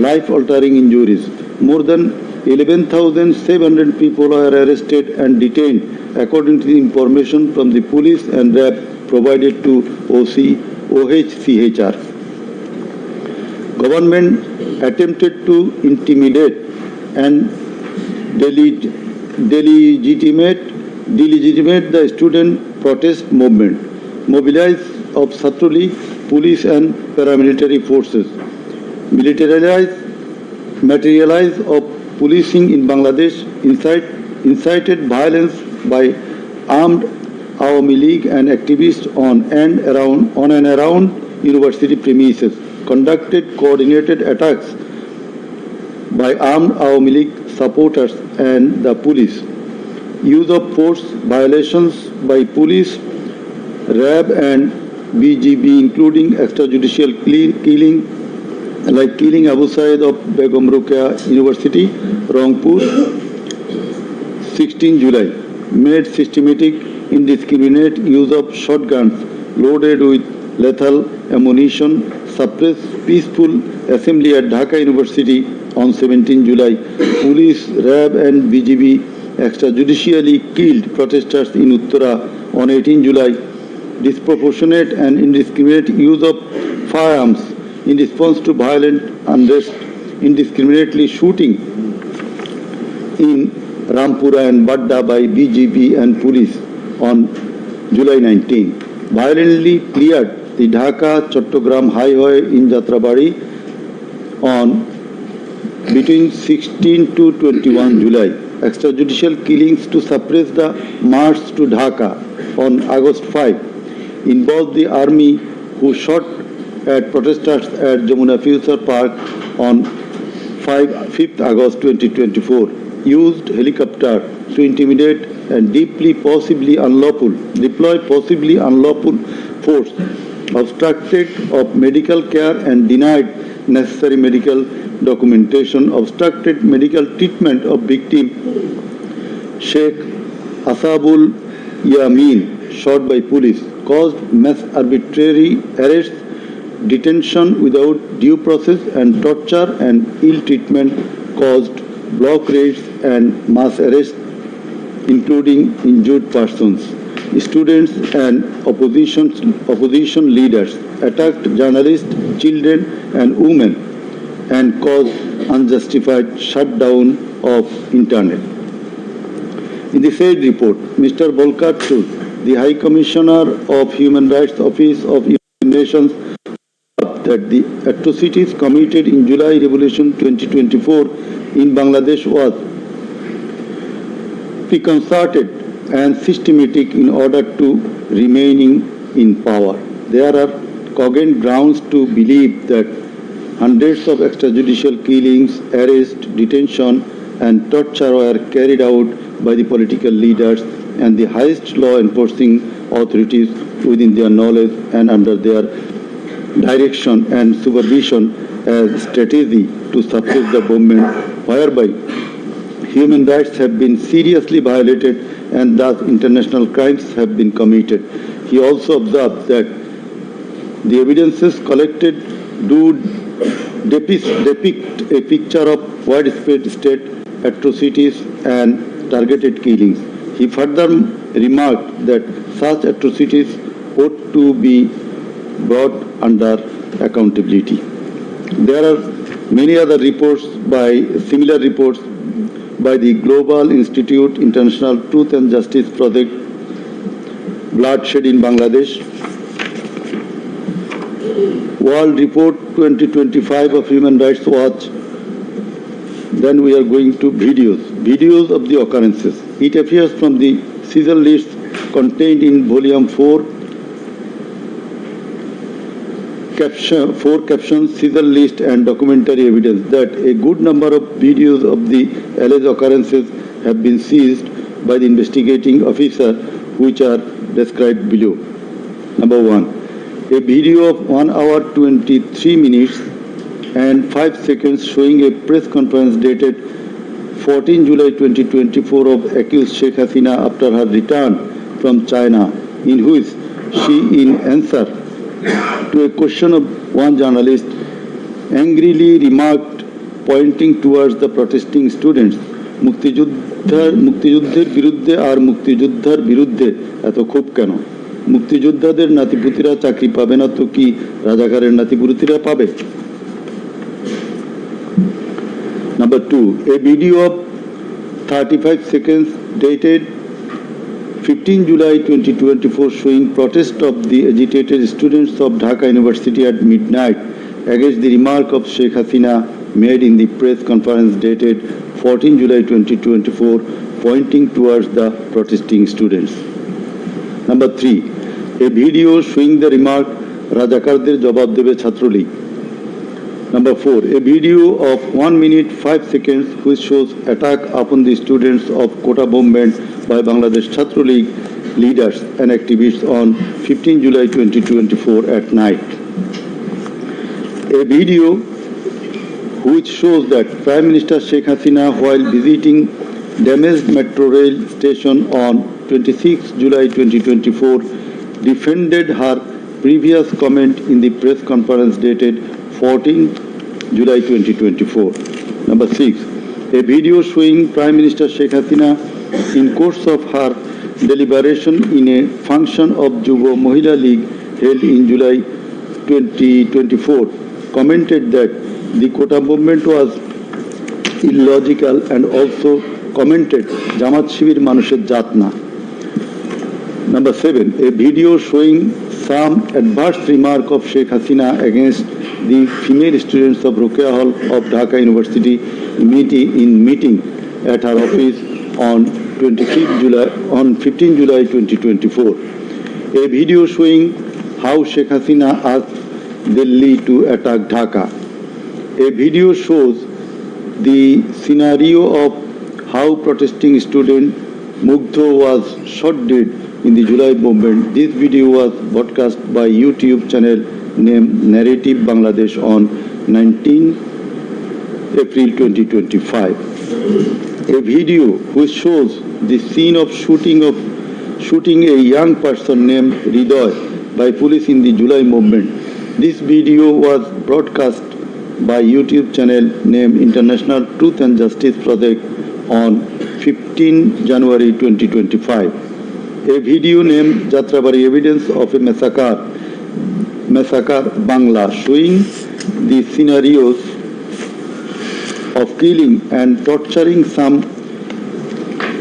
life-altering injuries. More than 11,700 people were arrested and detained, according to the information from the police and RAB provided to OHCHR. Government attempted to intimidate and delegitimate the student protest movement, mobilize of Chhatra League, police and paramilitary forces, materialize of policing in Bangladesh, incited violence by armed Awami League and activists on and around university premises, conducted coordinated attacks by armed Awami League supporters and the police, use of force violations by police, RAB and BGB, including extrajudicial killing, like killing Abu Said of Begum Ruqayya University, Rangpur, 16 July, made systematic, indiscriminate use of shotguns loaded with lethal ammunition, suppressed peaceful assembly at Dhaka University on 17 July. Police, RAB and BGB extrajudicially killed protesters in Uttara on 18 July. Disproportionate and indiscriminate use of firearms in response to violent unrest, indiscriminately shooting in Rampura and Badda by BGB and police on July 19. Violently cleared the Dhaka-Chattogram highway in Jatrabari on between 16 to 21 July. Extrajudicial killings to suppress the march to Dhaka on August 5 involved the army who shot at protesters at Jamuna Future Park on 5th August 2024, used helicopter to intimidate and deploy possibly unlawful force, obstructed of medical care and denied necessary medical documentation, obstructed medical treatment of victim Sheikh Asabul Yamin, shot by police, caused mass arbitrary arrests, detention without due process, and torture and ill treatment, caused block raids and mass arrests, including injured persons. Students and opposition leaders attacked journalists, children and women, and caused unjustified shutdown of internet. In the said report, Mr. Volker Turk, the High Commissioner of Human Rights Office of United Nations, that the atrocities committed in July Revolution 2024 in Bangladesh was preconcerted and systematic in order to remaining in power. There are cogent grounds to believe that hundreds of extrajudicial killings, arrests, detention and torture were carried out by the political leaders and the highest law enforcing authorities within their knowledge and under their direction and supervision as strategy to suppress the movement, whereby human rights have been seriously violated and thus international crimes have been committed. He also observed that the evidences collected do depict a picture of widespread state atrocities and targeted killings. He further remarked that such atrocities ought to be brought under accountability. There are many other similar reports by the Global Institute International Truth and Justice Project, Bloodshed in Bangladesh, World Report 2025 of Human Rights Watch. Then we are going to videos of the occurrences. It appears from the Caesar list contained in Volume 4, captions, Caesar list and documentary evidence that a good number of videos of the alleged occurrences have been seized by the investigating officer, which are described below. Number 1. A video of 1 hour 23 minutes and 5 seconds showing a press conference dated 14 July 2024 of accused Sheikh Hasina after her return from China, in which she, in answer to a question of one journalist, angrily remarked, pointing towards the protesting students, মুক্তিযুদ্ধের বিরুদ্ধে আর মুক্তিযোদ্ধার বিরুদ্ধে এত ক্ষোভ কেন? মুক্তিযোদ্ধাদের নাতিপুতিরা চাকরি পাবে না তো কি রাজাকারের নাতিপুতিরা পাবে? Number 2, a video of 35 seconds dated 15 July 2024 showing protest of the agitated students of Dhaka University at midnight against the remark of Sheikh Hasina made in the press conference dated 14 July 2024 pointing towards the protesting students. Number 3, a video showing the remark Rajakarder jawab debe Chhatrolig. Number 4, a video of 1 minute 5 seconds which shows attack upon the students of Kota movement by Bangladesh Chhatrolig leaders and activists on 15 July 2024 at night. A video which shows that Prime Minister Sheikh Hasina, while visiting damaged metro rail station on 26 July 2024, defended her previous comment in the press conference dated 14 July 2024. Number 6, a video showing Prime Minister Sheikh Hasina in course of her deliberation in a function of Jubo Mohila League held in July 2024 commented that the Kota movement was illogical and also commented Jamaat Shibir Manusher Jatna. Number 7, a video showing some adverse remark of Sheikh Hasina against the female students of Ruqya Hall of Dhaka University meeting at her office on 15 July 2024. A video showing how Sheikh Hasina asked Delhi to attack Dhaka. A video shows the scenario of how protesting student Mugdho was shot dead in the July movement. This video was broadcast by YouTube channel named Narrative Bangladesh on 19 April 2025. A video which shows the scene of shooting a young person named Ridoy by police in the July movement. This video was broadcast by YouTube channel named International Truth and Justice Project on 15 January 2025. A video named Jatrabari Evidence of a Massacre Bangla, showing the scenarios of killing and torturing some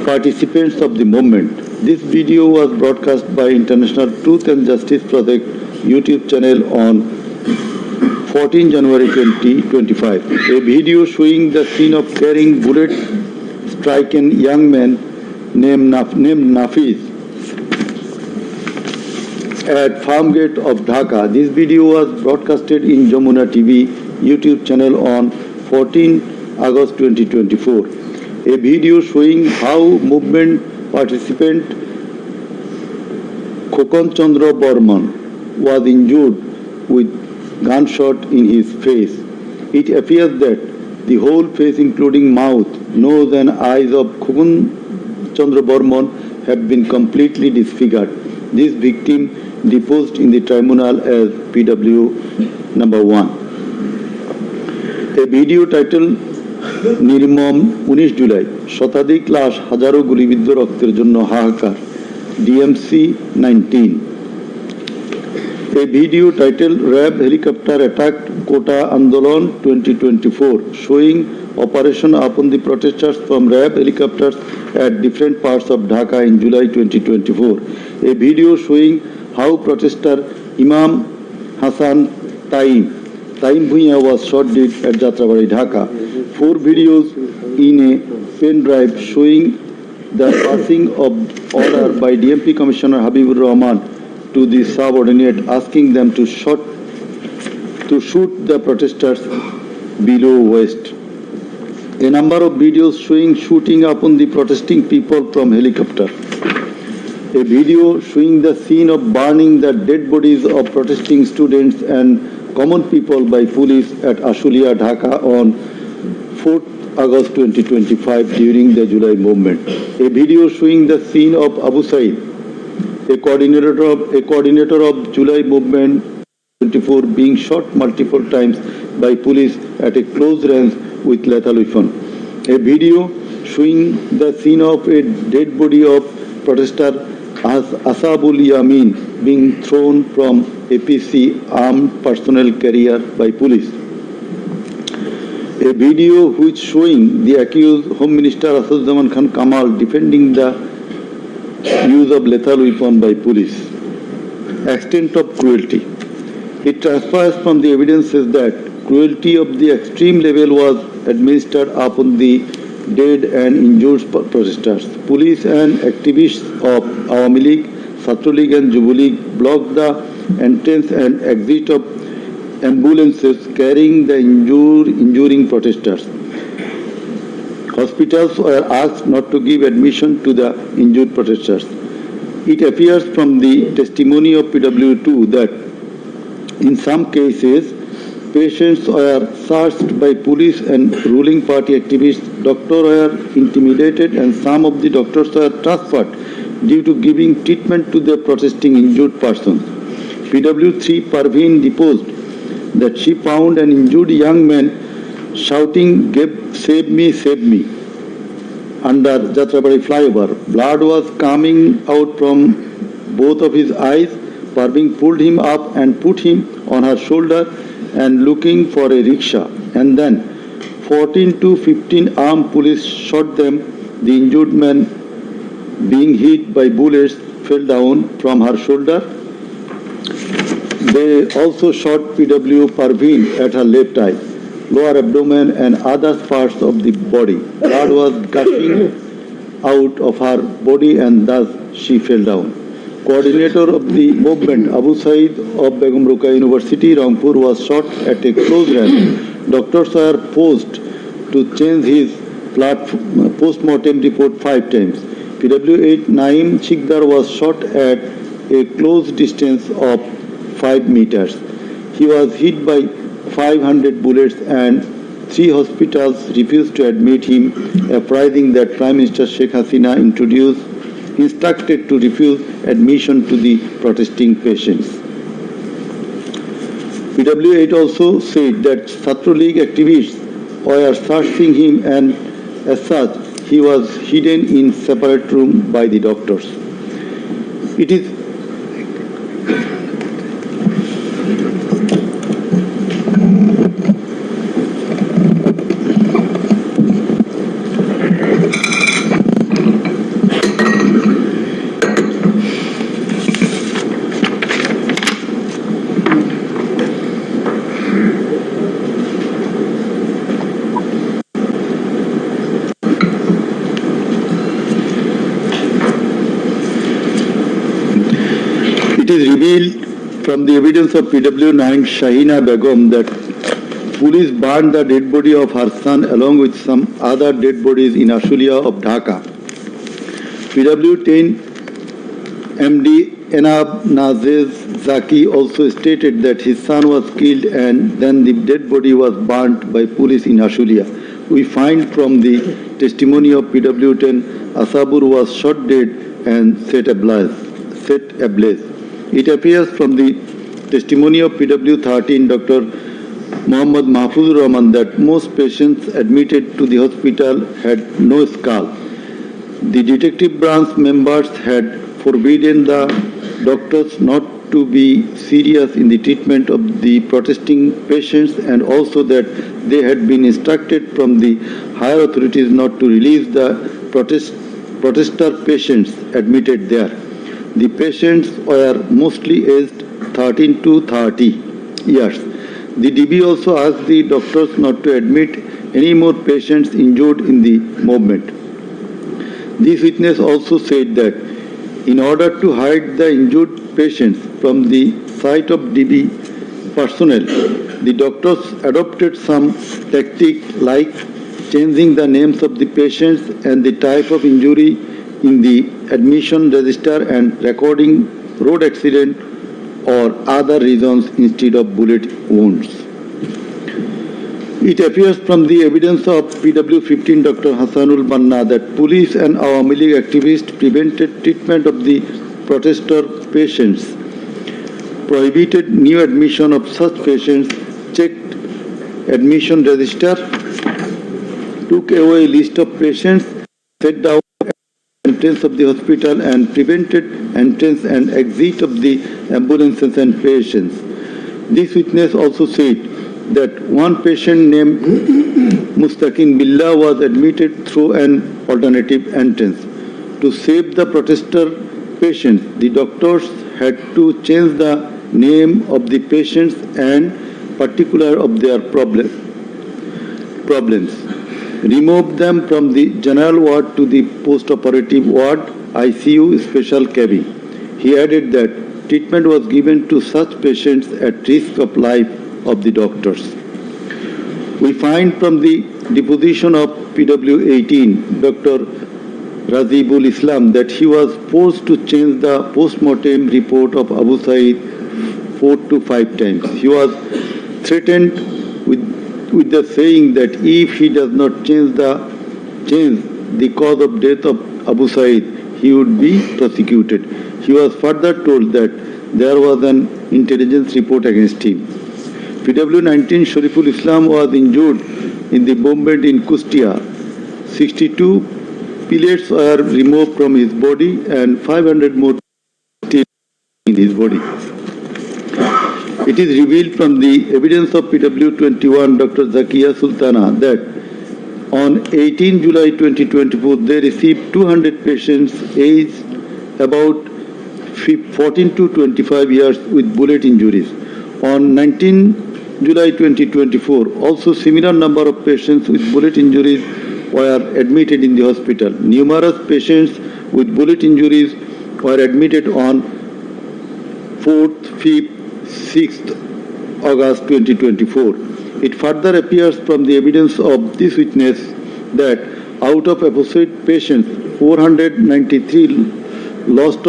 participants of the movement. This video was broadcast by International Truth and Justice Project YouTube channel on 14 January 2025. A video showing the scene of carrying bullet-stricken young man named Nafiz at farm gate of Dhaka. This video was broadcasted in Jamuna TV YouTube channel on 14 August 2024. A video showing how movement participant Khokon Chandra Burman was injured with gunshot in his face. It appears that the whole face, including mouth, nose and eyes of Khokon Chandra Burman have been completely disfigured. This victim deposed in the tribunal as PW number 1. A video titled নির্মম 19 জুলাই শতাধিক লাশ হাজারো গুলিবিদ্ধ রক্তের জন্য হাহাকার DMC 19. A video titled RAB helicopter attacked Kota Andolan 2024, showing operation upon the protesters from RAB helicopters at different parts of Dhaka in July 2024. A video showing how protester Imam Hassan Taim Bhuiya was shot dead at Jatrabari, Dhaka. 4 videos in a pen drive showing the passing of order by DMP Commissioner Habibur Rahman to the subordinate, asking them to shoot the protesters below waist. A number of videos showing shooting upon the protesting people from helicopter. A video showing the scene of burning the dead bodies of protesting students and common people by police at Ashulia, Dhaka on 4th August 2025 during the July movement. A video showing the scene of Abu Said, a coordinator of July movement 24, being shot multiple times by police at a close range with lethal weapon. A video showing the scene of a dead body of protester Asabul Yamin being thrown from APC armed personnel carrier by police. A video which showing the accused Home Minister Asaduzzaman Khan Kamal defending the use of lethal weapon by police. Extent of cruelty. It transpires from the evidences that cruelty of the extreme level was administered upon the dead and injured protesters. Police and activists of Awami League, Chhatra League and Jubo League blocked the entrance and exit of ambulances carrying the injuring protesters. Hospitals were asked not to give admission to the injured protesters. It appears from the testimony of PW2 that in some cases, patients were searched by police and ruling party activists. Doctors were intimidated and some of the doctors were transferred due to giving treatment to the protesting injured persons. PW3 Parveen deposed that she found an injured young man shouting, "Save me, save me," under Jatrabari flyover. Blood was coming out from both of his eyes. Parveen pulled him up and put him on her shoulder and looking for a rickshaw. And then 14 to 15 armed police shot them. The injured man, being hit by bullets, fell down from her shoulder. They also shot PW Parveen at her left eye, lower abdomen and other parts of the body. Blood was gushing out of her body and thus she fell down. Coordinator of the movement, Abu Said of Begum Ruqayya University, Rangpur, was shot at a close range. Doctors were forced to change his post-mortem report 5 times. PW8 Naim Chikdar was shot at a close distance of 5 meters. He was hit by 500 bullets and 3 hospitals refused to admit him, apprising that Prime Minister Sheikh Hasina instructed to refuse admission to the protesting patients. PW8 also said that Chhatra League activists were searching him, and as such, he was hidden in separate room by the doctors. It is revealed from the evidence of PW9 Shahina Begum that police burned the dead body of her son along with some other dead bodies in Ashulia of Dhaka. PW10 MD Enab Nazez Zaki also stated that his son was killed and then the dead body was burnt by police in Ashulia. We find from the testimony of PW10 Asabur was shot dead and set ablaze. It appears from the testimony of PW13 Dr. Muhammad Mahfuzur Rahman that most patients admitted to the hospital had no skull. The detective branch members had forbidden the doctors not to be serious in the treatment of the protesting patients, and also that they had been instructed from the higher authorities not to release the protester patients admitted there. The patients were mostly aged 13 to 30 years. The DB also asked the doctors not to admit any more patients injured in the movement. This witness also said that in order to hide the injured patients from the sight of DB personnel, the doctors adopted some tactic like changing the names of the patients and the type of injury in the admission register and recording road accident or other reasons instead of bullet wounds. It appears from the evidence of PW15 Dr. Hassanul Banna that police and Awami League activists prevented treatment of the protester patients, prohibited new admission of such patients, checked admission register, took away list of patients, set down entrance of the hospital and prevented entrance and exit of the ambulances and patients. This witness also said that one patient named Mustaqin Billah was admitted through an alternative entrance. To save the protester patients, the doctors had to change the name of the patients and particular of their problems. Remove them from the general ward to the post-operative ward, ICU special cabin. He added that treatment was given to such patients at risk of life of the doctors. We find from the deposition of PW18, Dr. Razibul Islam, that he was forced to change the post-mortem report of Abu Said 4 to 5 times. He was threatened with the saying that if he does not change the cause of death of Abu Said, he would be prosecuted. He was further told that there was an intelligence report against him. PW19 Shariful Islam was injured in the bombardment in Kustia. 62 pellets were removed from his body and 500 more still in his body. It is revealed from the evidence of PW21 Dr. Zakia Sultana that on 18 July 2024 they received 200 patients aged about 14 to 25 years with bullet injuries. On 19 July 2024 also similar number of patients with bullet injuries were admitted in the hospital. Numerous patients with bullet injuries were admitted on 4th, 5th, 6th August 2024. It further appears from the evidence of this witness that out of apposite patients, 493 lost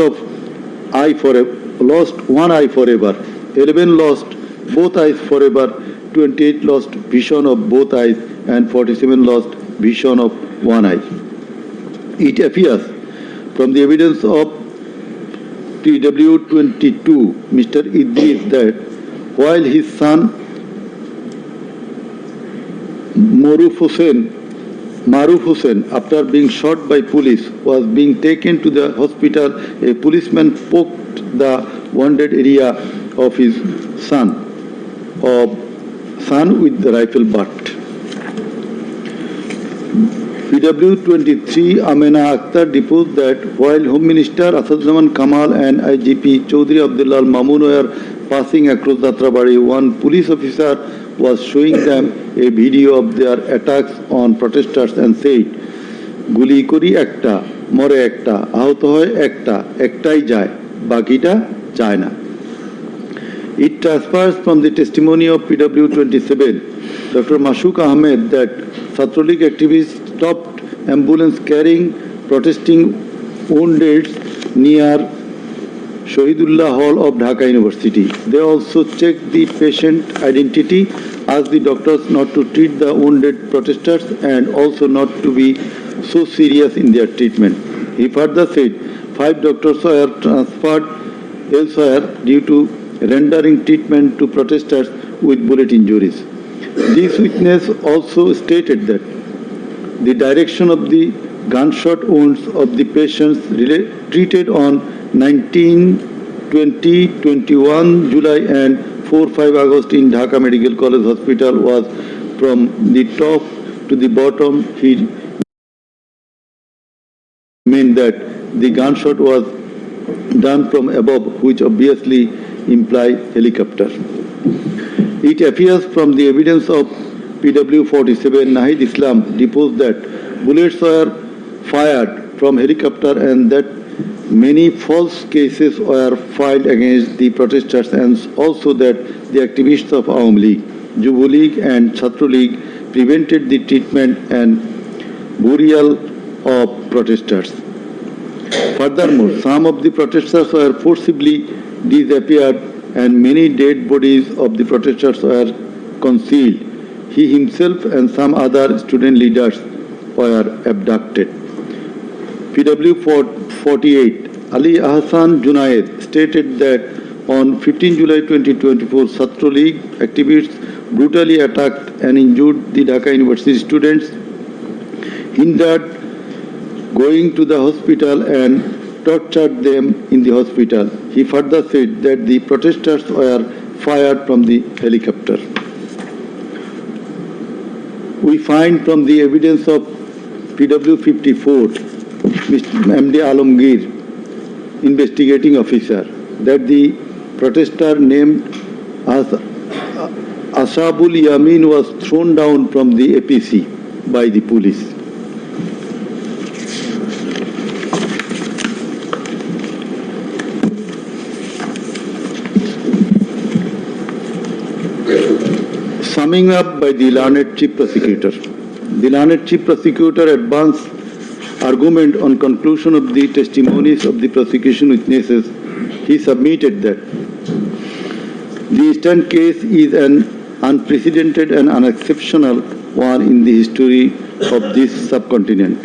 one eye forever, 11 lost both eyes forever, 28 lost vision of both eyes and 47 lost vision of one eye. It appears from the evidence of TW22, Mr. Idris, that while his son Maruf Hussain, after being shot by police, was being taken to the hospital, a policeman poked the wounded area of his son with the rifle butt. PW23 Amena Akhtar deposed that while Home Minister Asaduzzaman Kamal and IGP Chaudhry Abdullah Al Mamun were passing across Datrabari, one police officer was showing them a video of their attacks on protesters and said, "Guli kori ekta, more ekta, ahuto hoy ekta, ektai jay, bakita jay na." It transpires from the testimony of PW27, Dr. Mashuk Ahmed, that Satrolik activists stopped ambulance carrying protesting wounded near Shahidullah Hall of Dhaka University. They also checked the patient identity, asked the doctors not to treat the wounded protesters and also not to be so serious in their treatment. He further said 5 doctors were transferred elsewhere due to rendering treatment to protesters with bullet injuries. This witness also stated that the direction of the gunshot wounds of the patients treated on 19, 20, 21 July and 4-5 August in Dhaka Medical College Hospital was from the top to the bottom. He meant that the gunshot was done from above, which obviously implies helicopter. It appears from the evidence of PW47 Nahid Islam deposed that bullets were fired from helicopter and that many false cases were filed against the protesters, and also that the activists of Awam League, Jubo League and Chhatro League prevented the treatment and burial of protesters. Furthermore, some of the protesters were forcibly disappeared and many dead bodies of the protesters were concealed. He himself and some other student leaders were abducted. PW48 Ali Ahsan Junaid stated that on 15 July 2024, Chhatro League activists brutally attacked and injured the Dhaka University students, hindered going to the hospital and tortured them in the hospital. He further said that the protesters were fired from the helicopter. We find from the evidence of PW54, Mr. MD Alamgir, investigating officer, that the protester named as Ashabul Yamin was thrown down from the APC by the police. Summing up by the learned Chief Prosecutor. The learned Chief Prosecutor advanced argument on conclusion of the testimonies of the prosecution witnesses. He submitted that the Eastern case is an unprecedented and unexceptional one in the history of this subcontinent.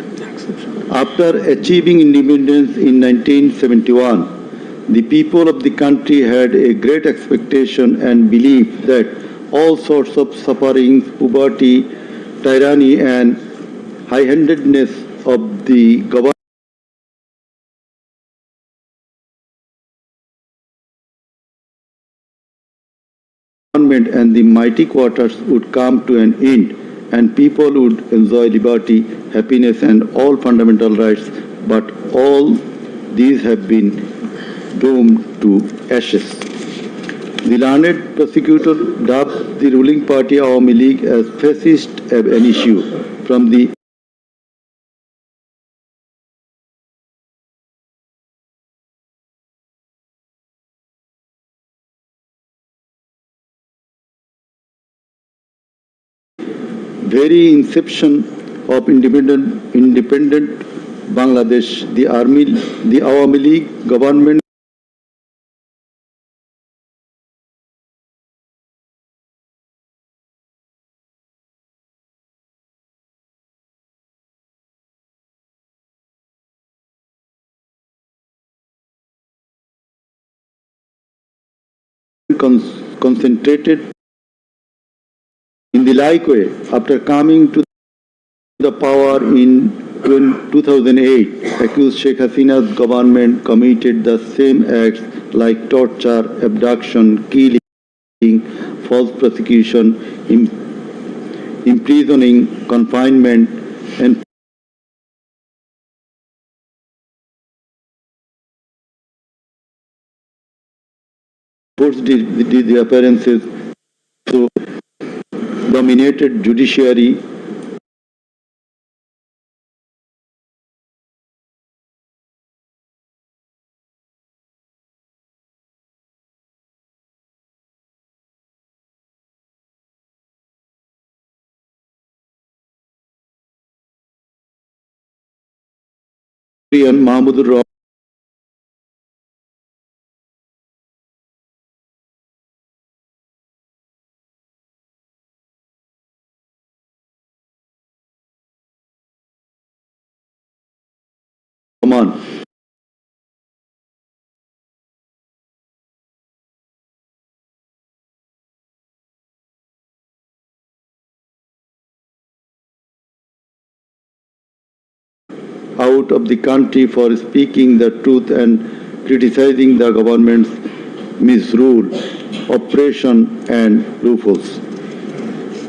After achieving independence in 1971, the people of the country had a great expectation and belief that all sorts of sufferings, poverty, tyranny and high-handedness of the government and the mighty quarters would come to an end and people would enjoy liberty, happiness and all fundamental rights, but all these have been doomed to ashes. The learned prosecutor dubbed the ruling party Awami League as fascist ab initio from the very inception of independent Bangladesh. The Awami League government concentrated. In the like way, after coming to the power in 2008, accused Sheikh Hasina's government committed the same acts like torture, abduction, killing, false prosecution, imprisoning, confinement, and forced disappearances through dominated judiciary. Mahmudur Rahman. Out of the country for speaking the truth and criticizing the government's misrule, oppression and loopholes.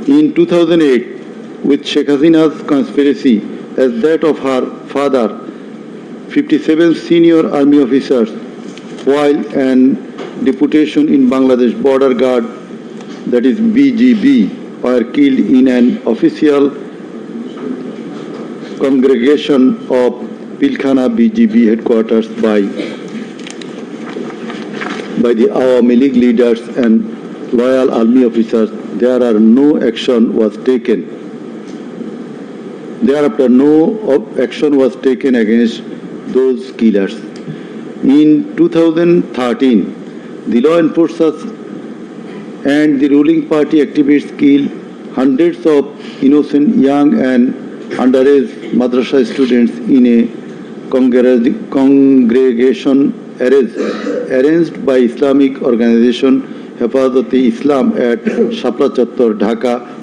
In 2008, with Sheikh Hasina's conspiracy as that of her father, 57 senior army officers, while an deputation in Bangladesh Border Guard, that is BGB, were killed in an official congregation of Pilkhana BGB headquarters by the Awami League leaders and loyal army officers. Thereafter, no action was taken. Against those killers. In 2013, the law enforcers and the ruling party activists killed hundreds of innocent young and underage madrasa students in a congregation arranged by Islamic organization Hefazat-e-Islam at Shapla Chattor, Dhaka.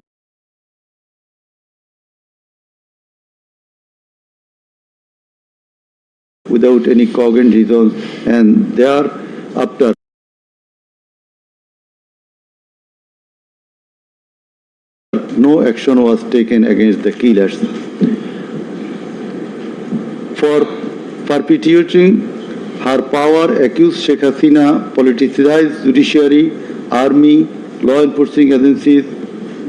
Without any cogent reasons, and thereafter no action was taken against the killers. For perpetuating her power, accused Sheikh Hasina politicized judiciary, army, law enforcing agencies,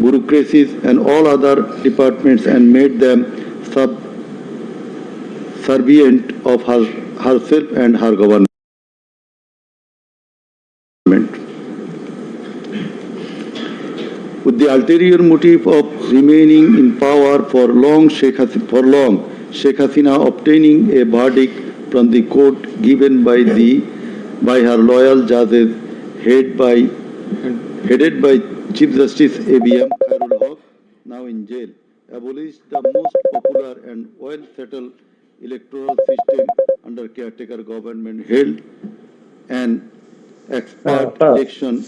bureaucracies and all other departments and made them subservient of herself and her government. With the ulterior motive of remaining in power for long, Sheikh Hasina obtaining a verdict from the court given by her loyal judges headed by Chief Justice ABM Khairul Haq, now in jail, abolished the most popular and well-settled electoral system under caretaker government, held an expert election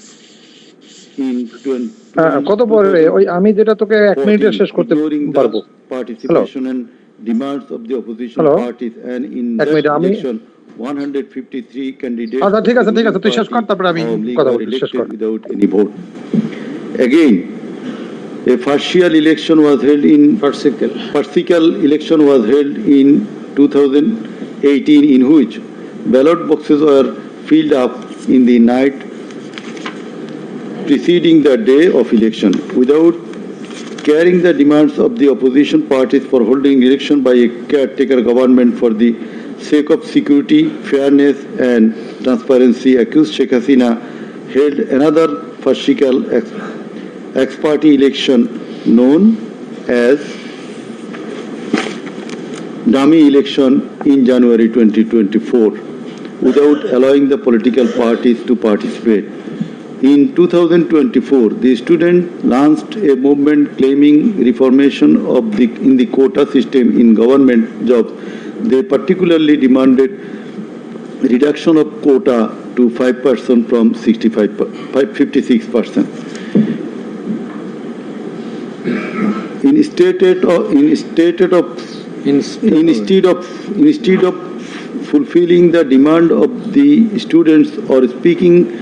in 2014 participation and demands of the opposition parties, and in that election 153 candidates were elected without any vote. Again, a partial election was held in 2018, in which ballot boxes were filled up in the night preceding the day of election without carrying the demands of the opposition parties for holding election by a caretaker government for the sake of security, fairness and transparency. Accused Sheikh Hasina held another partial ex-party election known as dummy election in January 2024 without allowing the political parties to participate. In 2024, the students launched a movement claiming reformation in the quota system in government jobs. They particularly demanded reduction of quota to to 5% from 56%. Instead of fulfilling the demand of the students or speaking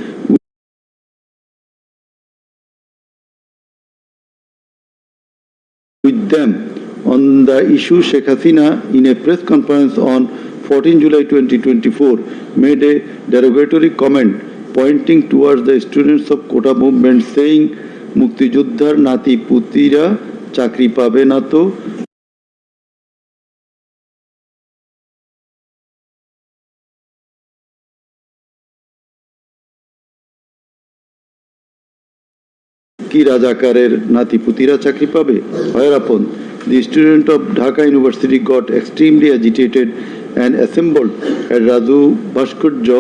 with them on the issue, Sheikh Hasina, in a press conference on 14 July 2024, made a derogatory comment pointing towards the students of Kota movement, saying, "Mukti Juddhar Nati Putira Chakri Pabe na to." Ki Rajakarer Nati Putira Chakri Pabe. Whereupon the student of Dhaka University got extremely agitated and assembled at Raju Bhaskurjo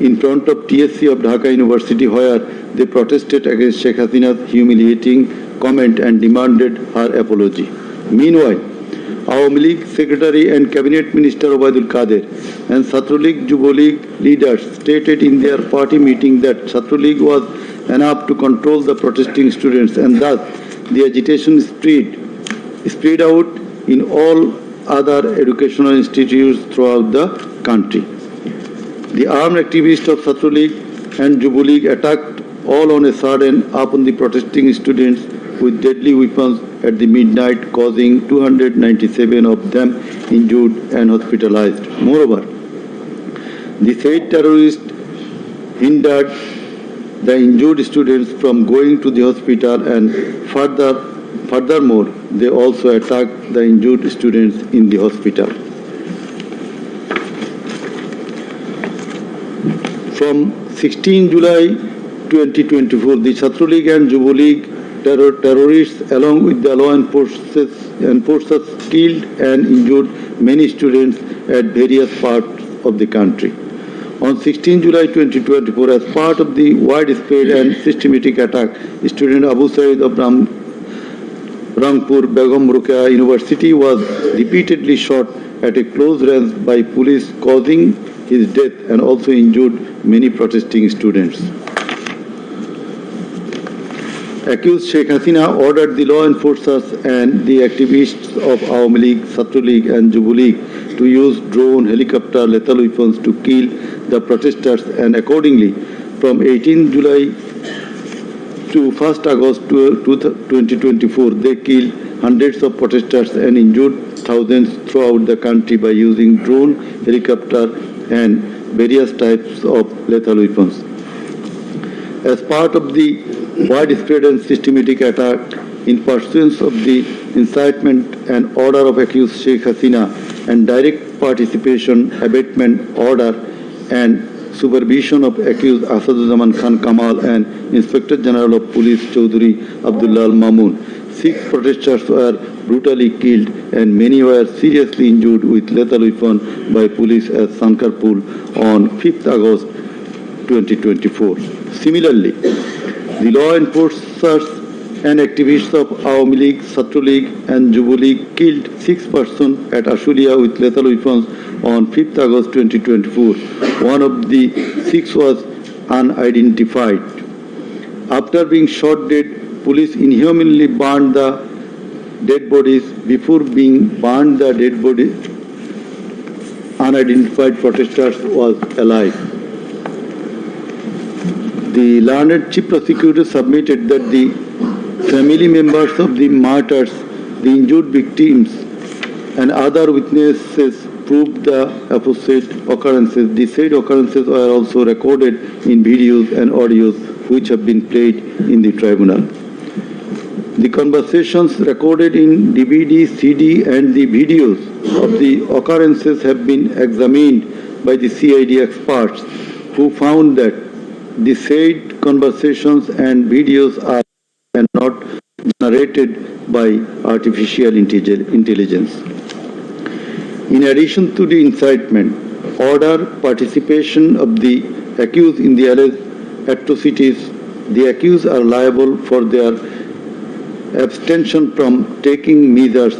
in front of TSC of Dhaka University, where they protested against Sheikh Hasina's humiliating comment and demanded her apology. Meanwhile, Awami League Secretary and Cabinet Minister Obaidul Qadir and Chhatra League Yuva League leaders stated in their party meeting that Chhatra League was enough to control the protesting students, and thus the agitation spread out in all other educational institutes throughout the country. The armed activists of Chhatra League and Yuva League attacked all on a sudden upon the protesting students with deadly weapons at the midnight, causing 297 of them injured and hospitalized. Moreover, the said terrorists hindered the injured students from going to the hospital, and furthermore, they also attacked the injured students in the hospital. From 16 July 2024, the Chhatra League and Yuva League terrorists, along with the law enforcers, killed and injured many students at various parts of the country. On 16 July 2024, as part of the widespread and systematic attack, student Abu Said of Rangpur Begum Ruqayya University was repeatedly shot at a close range by police, causing his death and also injured many protesting students. Accused Sheikh Hasina ordered the law enforcers and the activists of Awami League, Chhatra League and Yuva League to use drone, helicopter, lethal weapons to kill the protesters, and accordingly, from 18 July to 1st August 2024, they killed hundreds of protesters and injured thousands throughout the country by using drone, helicopter and various types of lethal weapons. As part of the widespread and systematic attack, in pursuance of the incitement and order of accused Sheikh Hasina and direct participation, abatement order and supervision of accused Asaduzzaman Khan Kamal and Inspector General of Police Chaudhry Abdullah Al Mamun, 6 protesters were brutally killed and many were seriously injured with lethal weapon by police at Sankarpur on 5th August 2024. Similarly, the law enforcers and activists of Awami League, Chhatra League and Yuva League killed 6 persons at Ashulia with lethal weapons on 5th August 2024. One of the 6 was unidentified. After being shot dead, police inhumanly burned the dead bodies. Before being burned, the dead body, unidentified protesters was alive. The learned chief prosecutor submitted that the family members of the martyrs, the injured victims, and other witnesses proved the opposite occurrences. The said occurrences were also recorded in videos and audios which have been played in the tribunal. The conversations recorded in DVD, CD, and the videos of the occurrences have been examined by the CID experts, who found that the said conversations and videos are not generated by artificial intelligence. In addition to the incitement, order, participation of the accused in the alleged atrocities, the accused are liable for their abstention from taking measures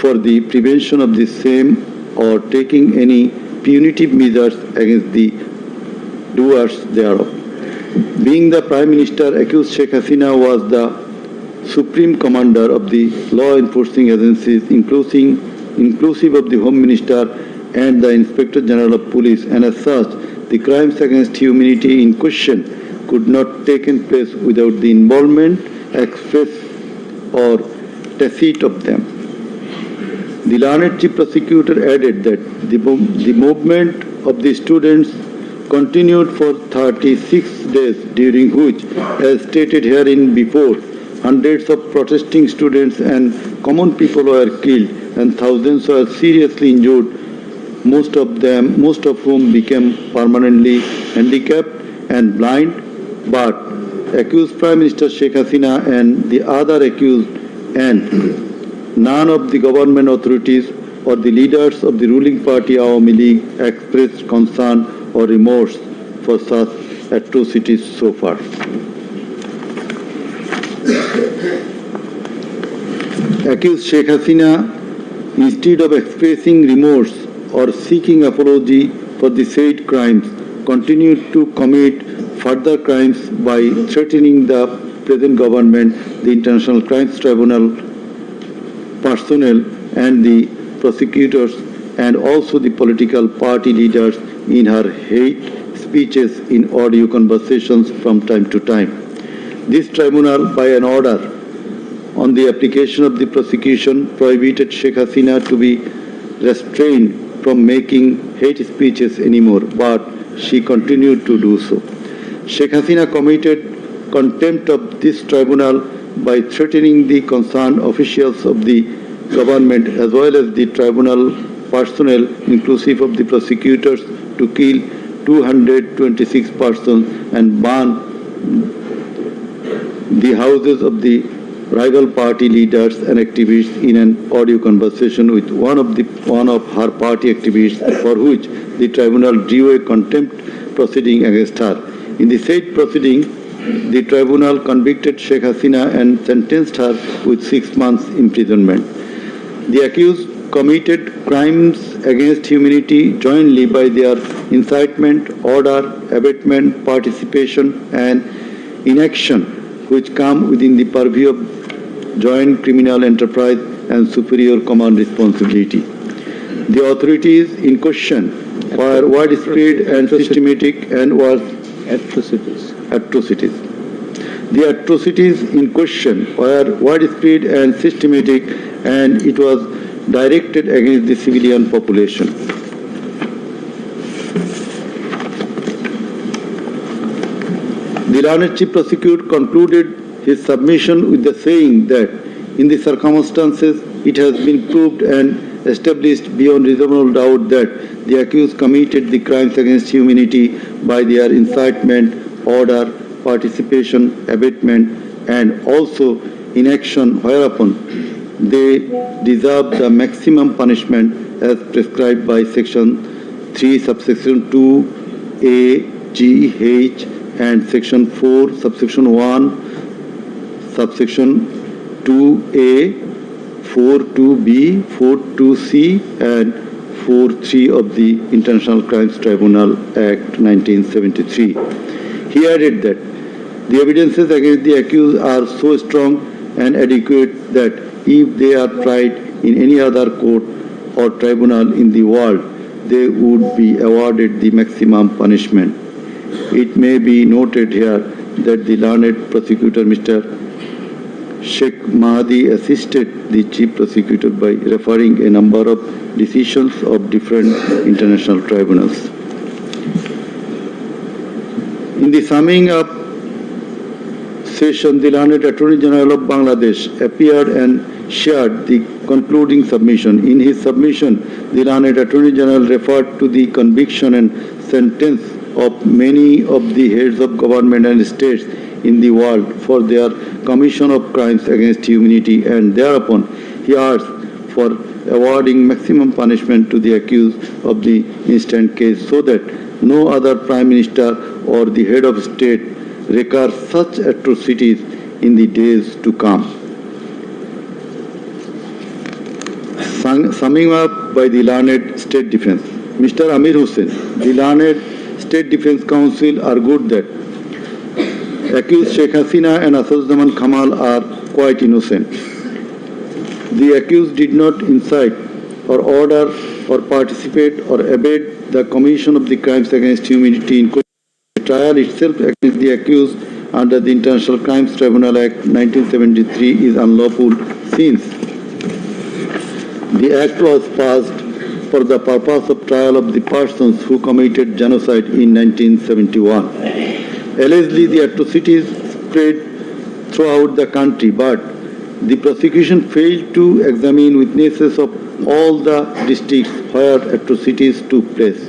for the prevention of the same or taking any punitive measures against the doers thereof. Being the Prime Minister, accused Sheikh Hasina was the Supreme Commander of the law enforcing agencies, inclusive of the Home Minister and the Inspector General of Police, and as such, the crimes against humanity in question could not take place without the involvement, express or tacit of them. The learned Chief Prosecutor added that the movement of the students continued for 36 days, during which, as stated herein before, hundreds of protesting students and common people were killed and thousands were seriously injured, most of whom became permanently handicapped and blind. But accused Prime Minister Sheikh Hasina and the other accused and none of the government authorities or the leaders of the ruling party Awami League expressed concern or remorse for such atrocities so far. Accused Sheikh Hasina, instead of expressing remorse or seeking apology for the said crimes, continued to commit further crimes by threatening the present government, the International Crimes Tribunal personnel and the prosecutors, and also the political party leaders in her hate speeches in audio conversations from time to time. This tribunal, by an order on the application of the prosecution, prohibited Sheikh Hasina to be restrained from making hate speeches anymore, but she continued to do so. Sheikh Hasina committed contempt of this tribunal by threatening the concerned officials of the government as well as the tribunal personnel, inclusive of the prosecutors, to kill 226 persons and burn the houses of the rival party leaders and activists in an audio conversation with one of her party activists, for which the tribunal drew a contempt proceeding against her. In the said proceeding, the tribunal convicted Sheikh Hasina and sentenced her with 6 months imprisonment. The accused committed crimes against humanity jointly by their incitement, order, abatement, participation and inaction, which come within the purview of joint criminal enterprise and superior command responsibility. The authorities in question were widespread and systematic and was atrocities. The atrocities in question were widespread and systematic, and it was directed against the civilian population. The learned Chief Prosecutor concluded his submission with the saying that in the circumstances it has been proved and established beyond reasonable doubt that the accused committed the crimes against humanity by their incitement, order, participation, abatement and also inaction, whereupon they deserve the maximum punishment as prescribed by Section 3, subsection 2, A, G, H and Section 4, subsection 1, subsection 2A, 4.2b, 4.2c and 4.3 of the International Crimes Tribunal Act 1973. He added that the evidences against the accused are so strong and adequate that if they are tried in any other court or tribunal in the world, they would be awarded the maximum punishment. It may be noted here that the learned prosecutor, Mr. Sheikh Mahdi, assisted the Chief Prosecutor by referring a number of decisions of different international tribunals. In the summing up session, the learned Attorney General of Bangladesh appeared and shared the concluding submission. In his submission, the learned Attorney General referred to the conviction and sentence of many of the heads of government and states in the world for their commission of crimes against humanity, and thereupon he asked for awarding maximum punishment to the accused of the instant case so that no other Prime Minister or the head of state recur such atrocities in the days to come. Summing up by the learned State Defense, Mr. Amir Hussain, the learned State Defense Council argued that accused Sheikh Hasina and Asaduzzaman Kamal are quite innocent. The accused did not incite or order or participate or abet the commission of the crimes against humanity in question. The trial itself against the accused under the International Crimes Tribunal Act 1973 is unlawful since the act was passed for the purpose of trial of the persons who committed genocide in 1971. Allegedly, the atrocities spread throughout the country, but the prosecution failed to examine witnesses of all the districts where atrocities took place.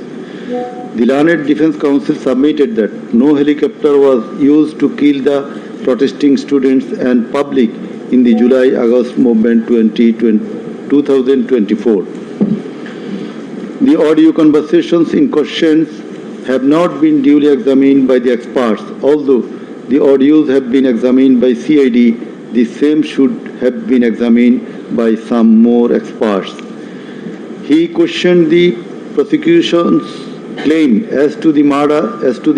The Learned Defense Council submitted that no helicopter was used to kill the protesting students and public in the July-August movement 2024. The audio conversations in questions have not been duly examined by the experts. Although the audios have been examined by CID, the same should have been examined by some more experts. He questioned the prosecution's claim as to the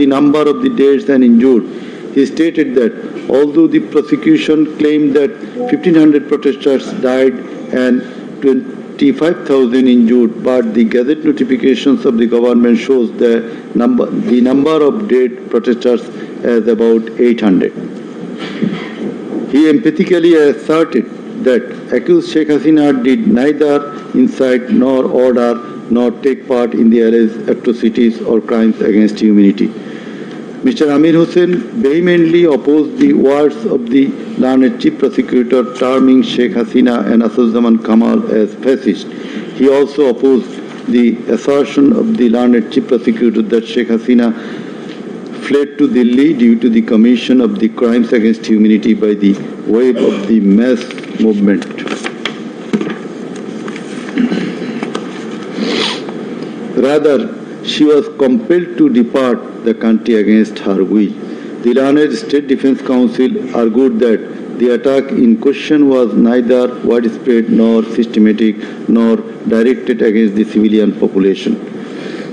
number of the deaths and injured. He stated that although the prosecution claimed that 1,500 protesters died and 25,000 injured, but the Gazette notifications of the government shows the number of dead protesters as about 800. He emphatically asserted that accused Sheikh Hasina did neither incite nor order nor take part in the alleged atrocities or crimes against humanity. Mr. Amir Hussain vehemently opposed the words of the learned chief prosecutor terming Sheikh Hasina and Asaduzzaman Kamal as fascist. He also opposed the assertion of the learned chief prosecutor that Sheikh Hasina fled to Delhi due to the commission of the crimes against humanity by the wave of the mass movement. Rather, she was compelled to depart the country against her will. The Learned State Defense Council argued that the attack in question was neither widespread nor systematic nor directed against the civilian population.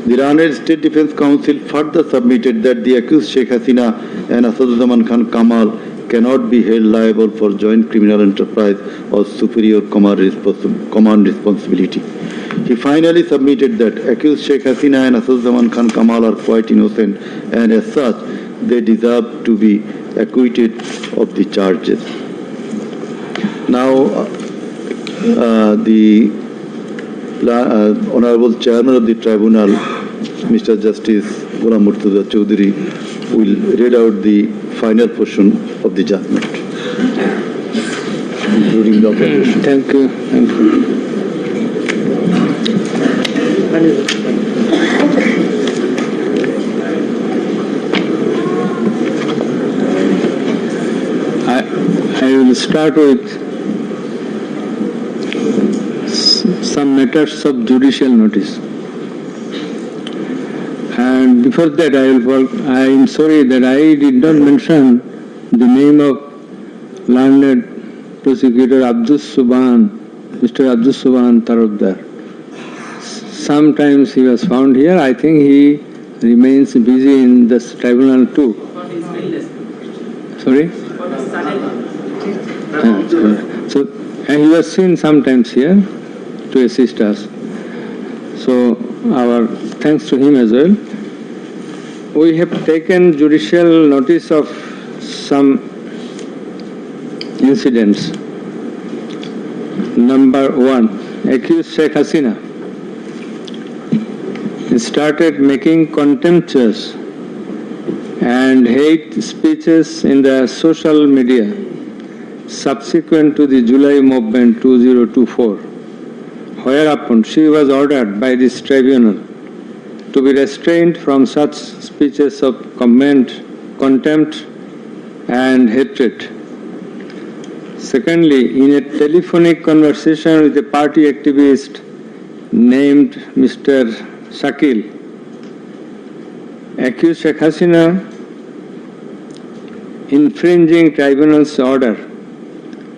The Learned State Defense Council further submitted that the accused Sheikh Hasina and Asaduzzaman Khan Kamal cannot be held liable for joint criminal enterprise or superior command responsibility. He finally submitted that accused Sheikh Hasina and Asaduzzaman Khan Kamal are quite innocent and as such they deserve to be acquitted of the charges. Now, the Honorable Chairman of the Tribunal, Mr. Justice Ghulam Murtuza Chaudhary, will read out the final portion of the judgment, including the observation. Thank you. Thank you. I will start with some matters of judicial notice. And before that, I am sorry that I did not mention the name of learned prosecutor Mr. Abdus Subhan Tarabdar. Sometimes he was found here. I think he remains busy in this tribunal too. Sorry? So and he was seen sometimes here to assist us. So our thanks to him as well. We have taken judicial notice of some incidents. Number 1, accused Sheikh Hasina started making contemptuous and hate speeches in the social media subsequent to the July movement 2024, whereupon she was ordered by this tribunal to be restrained from such speeches of contempt and hatred. Secondly, in a telephonic conversation with a party activist named Mr. Shakil, accused Sheikh Hasina, infringing tribunal's order,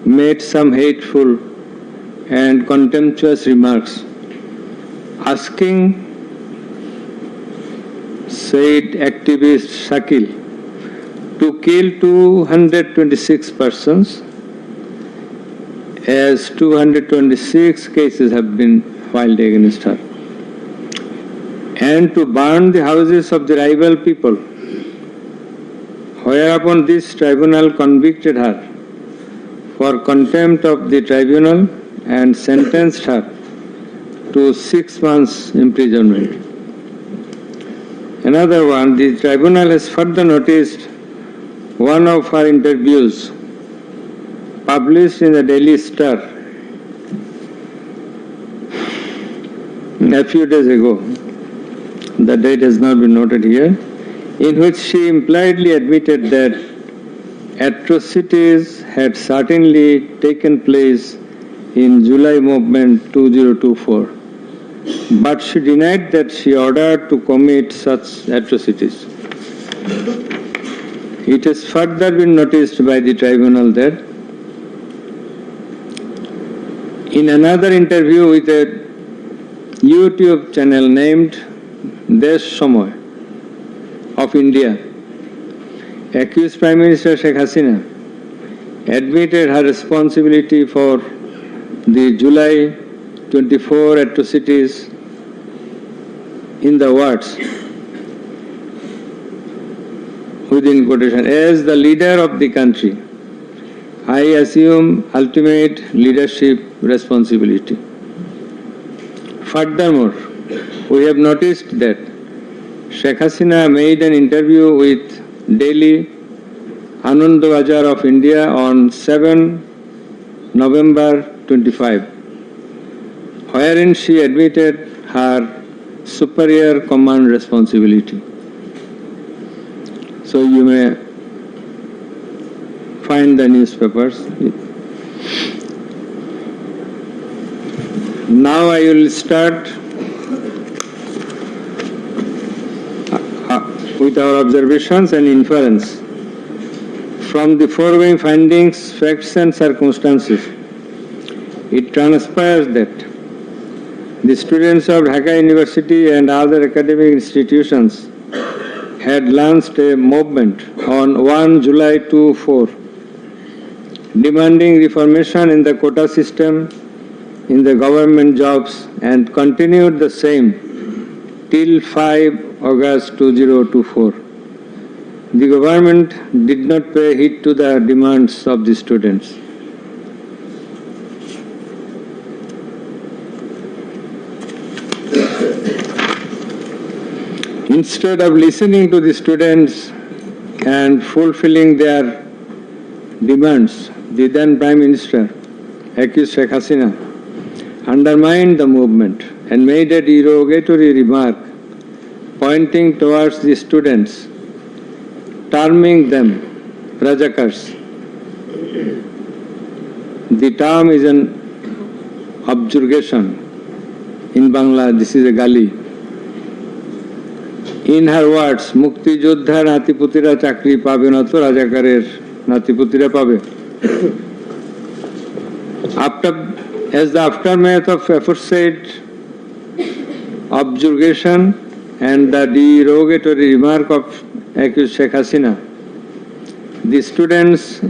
made some hateful and contemptuous remarks, asking said activist Shakil to kill 226 persons, as 226 cases have been filed against her, and to burn the houses of the rival people, whereupon this tribunal convicted her for contempt of the tribunal and sentenced her to 6 months imprisonment. Another one, the tribunal has further noticed one of her interviews published in the Daily Star a few days ago. The date has not been noted here, in which she impliedly admitted that atrocities had certainly taken place in July movement 2024, but she denied that she ordered to commit such atrocities. It has further been noticed by the tribunal that in another interview with a YouTube channel named Desh Samoy of India, accused Prime Minister Sheikh Hasina admitted her responsibility for the July 24 atrocities in the words, within quotation, as the leader of the country, I assume ultimate leadership responsibility. Furthermore, we have noticed that Sheikh Hasina made an interview with Delhi Anandabazar of India on 7 November 25, wherein she admitted her superior command responsibility. So you may find the newspapers. Now I will start with our observations and inference. From the foregoing findings, facts and circumstances, it transpires that the students of Dhaka University and other academic institutions had launched a movement on 1 July 2024 demanding reformation in the quota system in the government jobs and continued the same till 5 August 2024. The government did not pay heed to the demands of the students. Instead of listening to the students and fulfilling their demands, the then Prime Minister, accused Sheikh Hasina, undermined the movement and made a derogatory remark pointing towards the students, terming them Rajakars. The term is an objurgation. In Bangla, this is a gali. In her words, Mukti Joddhar Natiputira Chakri pabe na to Rajakarer Natiputira pabe. As the aftermath of aforesaid objurgation and the derogatory remark of accused Sheikh Hasina, the students,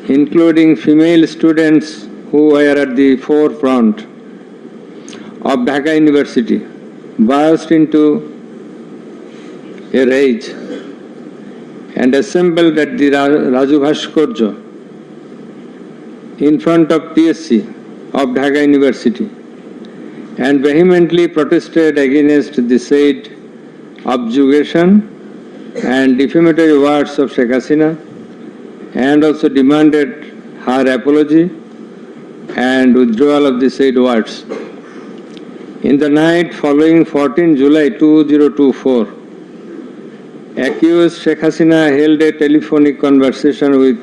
including female students who were at the forefront of Dhaka University, burst into a rage and assembled at the Raju Bhaskarya in front of TSC of Dhaka University and vehemently protested against the said objurgation and defamatory words of Sheikh Hasina, and also demanded her apology and withdrawal of the said words. In the night following 14 July 2024, accused Sheikh Hasina held a telephonic conversation with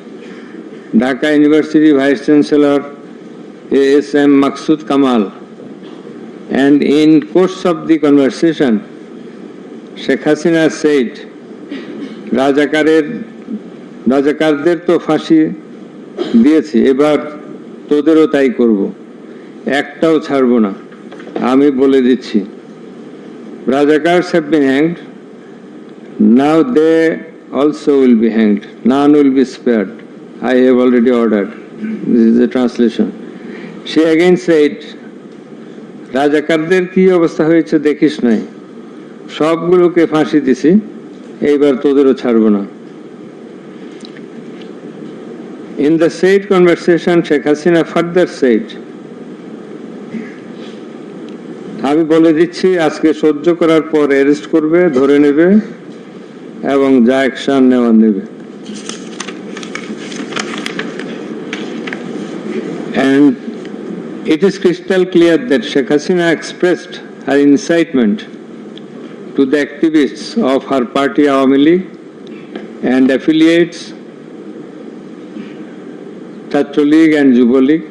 Dhaka University Vice Chancellor ASM Maksud Kamal, and in course of the conversation, Sheikh Hasina said, রাজাকারদের তো ফাঁসি দিয়েছি, এবার তোদেরও তাই করব, একটাও ছাড়ব না, আমি বলে দিচ্ছি। Rajakars have been hanged, Now they also will be hanged. None will be spared. I have already ordered. This is the translation. She again said, রাজাকারদের কি অবস্থা হয়েছে দেখিস নাই, সবগুলোকে ফাঁসি দিছি, এইবার তোদেরও ছাড়ব না। In the said conversation, Sheikh Hasina further said, আমি বলে দিচ্ছি আজকে সহ্য করার পর অ্যারেস্ট করবে, ধরে নেবে এবং যা অ্যাকশন নেওয়া নেবে। And it is crystal clear that Sheikh Hasina expressed her incitement to the activists of her party Awami League and affiliates, Chhatro League and Jubo League,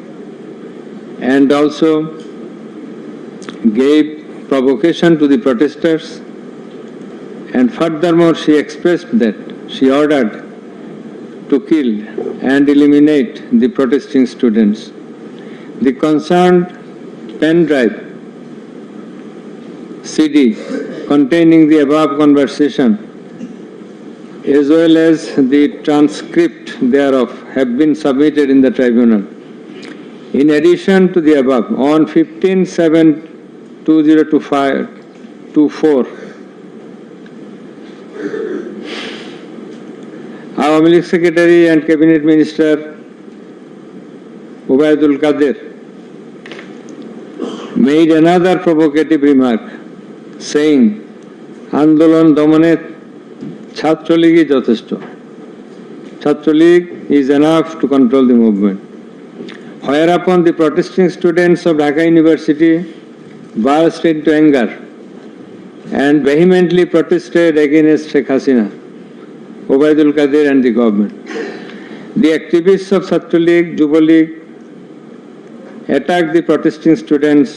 and also gave provocation to the protesters, and furthermore she expressed that she ordered to kill and eliminate the protesting students. The concerned pen drive CD containing the above conversation as well as the transcript thereof have been submitted in the tribunal. In addition to the above, on 15/7/2024, Awami League Secretary and Cabinet Minister Ubaidul Qadir made another provocative remark, saying, Andolon Domane Chhatro League is যথেষ্ট. Chhatro League is enough to control the movement. Whereupon the protesting students of Dhaka University burst into anger and vehemently protested against Sheikh Hasina, Ubaidul Qadir and the government. The activists of Chhatro League, Jubo League attacked the protesting students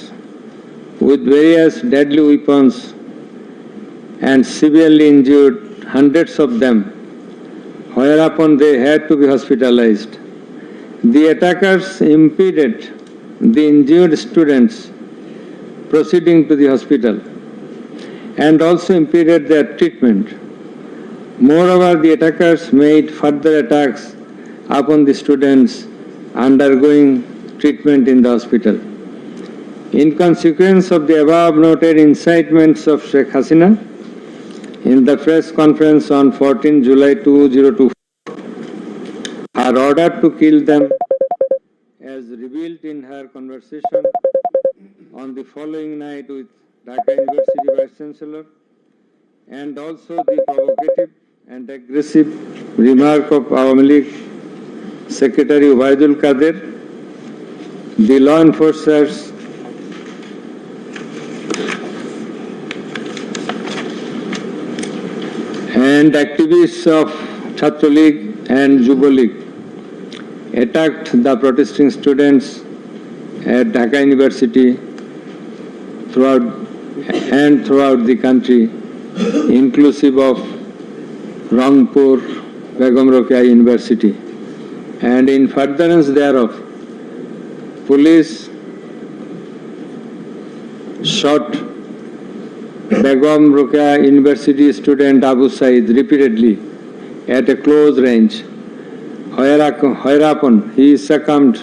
with various deadly weapons and severely injured hundreds of them, whereupon they had to be hospitalized. The attackers impeded the injured students proceeding to the hospital and also impeded their treatment. Moreover, the attackers made further attacks upon the students undergoing treatment in the hospital. In consequence of the above noted incitements of Sheikh Hasina, in the press conference on 14 July 2024, her order to kill them, as revealed in her conversation on the following night with Dhaka University Vice Chancellor, and also the provocative and aggressive remark of Awami League Secretary Ubaidul Qadir, the law enforcers and activists of Chhatro League and Jubo League attacked the protesting students at Dhaka University throughout the country, inclusive of Rangpur, Begum Rokeya University. And in furtherance thereof, police shot Begum Rokeya University student Abu Said repeatedly at a close range, whereupon he succumbed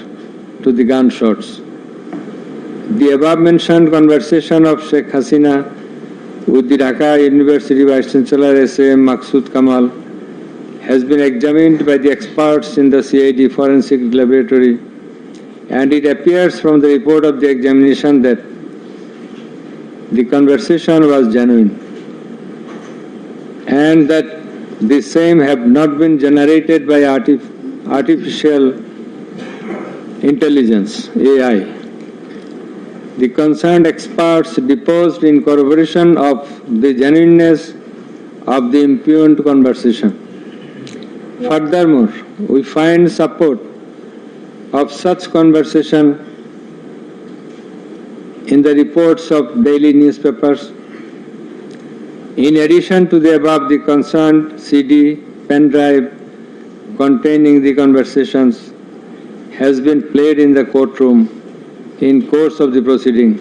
to the gunshots. The above mentioned conversation of Sheikh Hasina with the Dhaka University Vice Chancellor S.M. Maqsood Kamal has been examined by the experts in the CID Forensic Laboratory, and it appears from the report of the examination that the conversation was genuine and that the same have not been generated by artificial intelligence, AI. The concerned experts deposed in corroboration of the genuineness of the impugned conversation. Furthermore, we find support of such conversation in the reports of daily newspapers. In addition to the above, the concerned CD, pen drive containing the conversations has been played in the courtroom in course of the proceeding,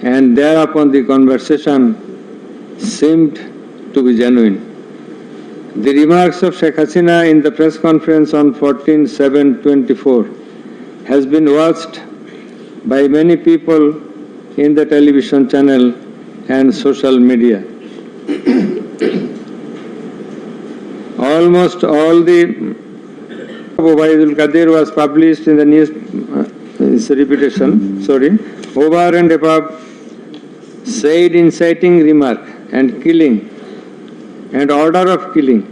and thereupon the conversation seemed to be genuine. The remarks of Sheikh Hasina in the press conference on 14/7/24 has been watched by many people in the television channel and social media. Almost all the Obaidul Qadir was published in the news, over and above said inciting remark and killing and order of killing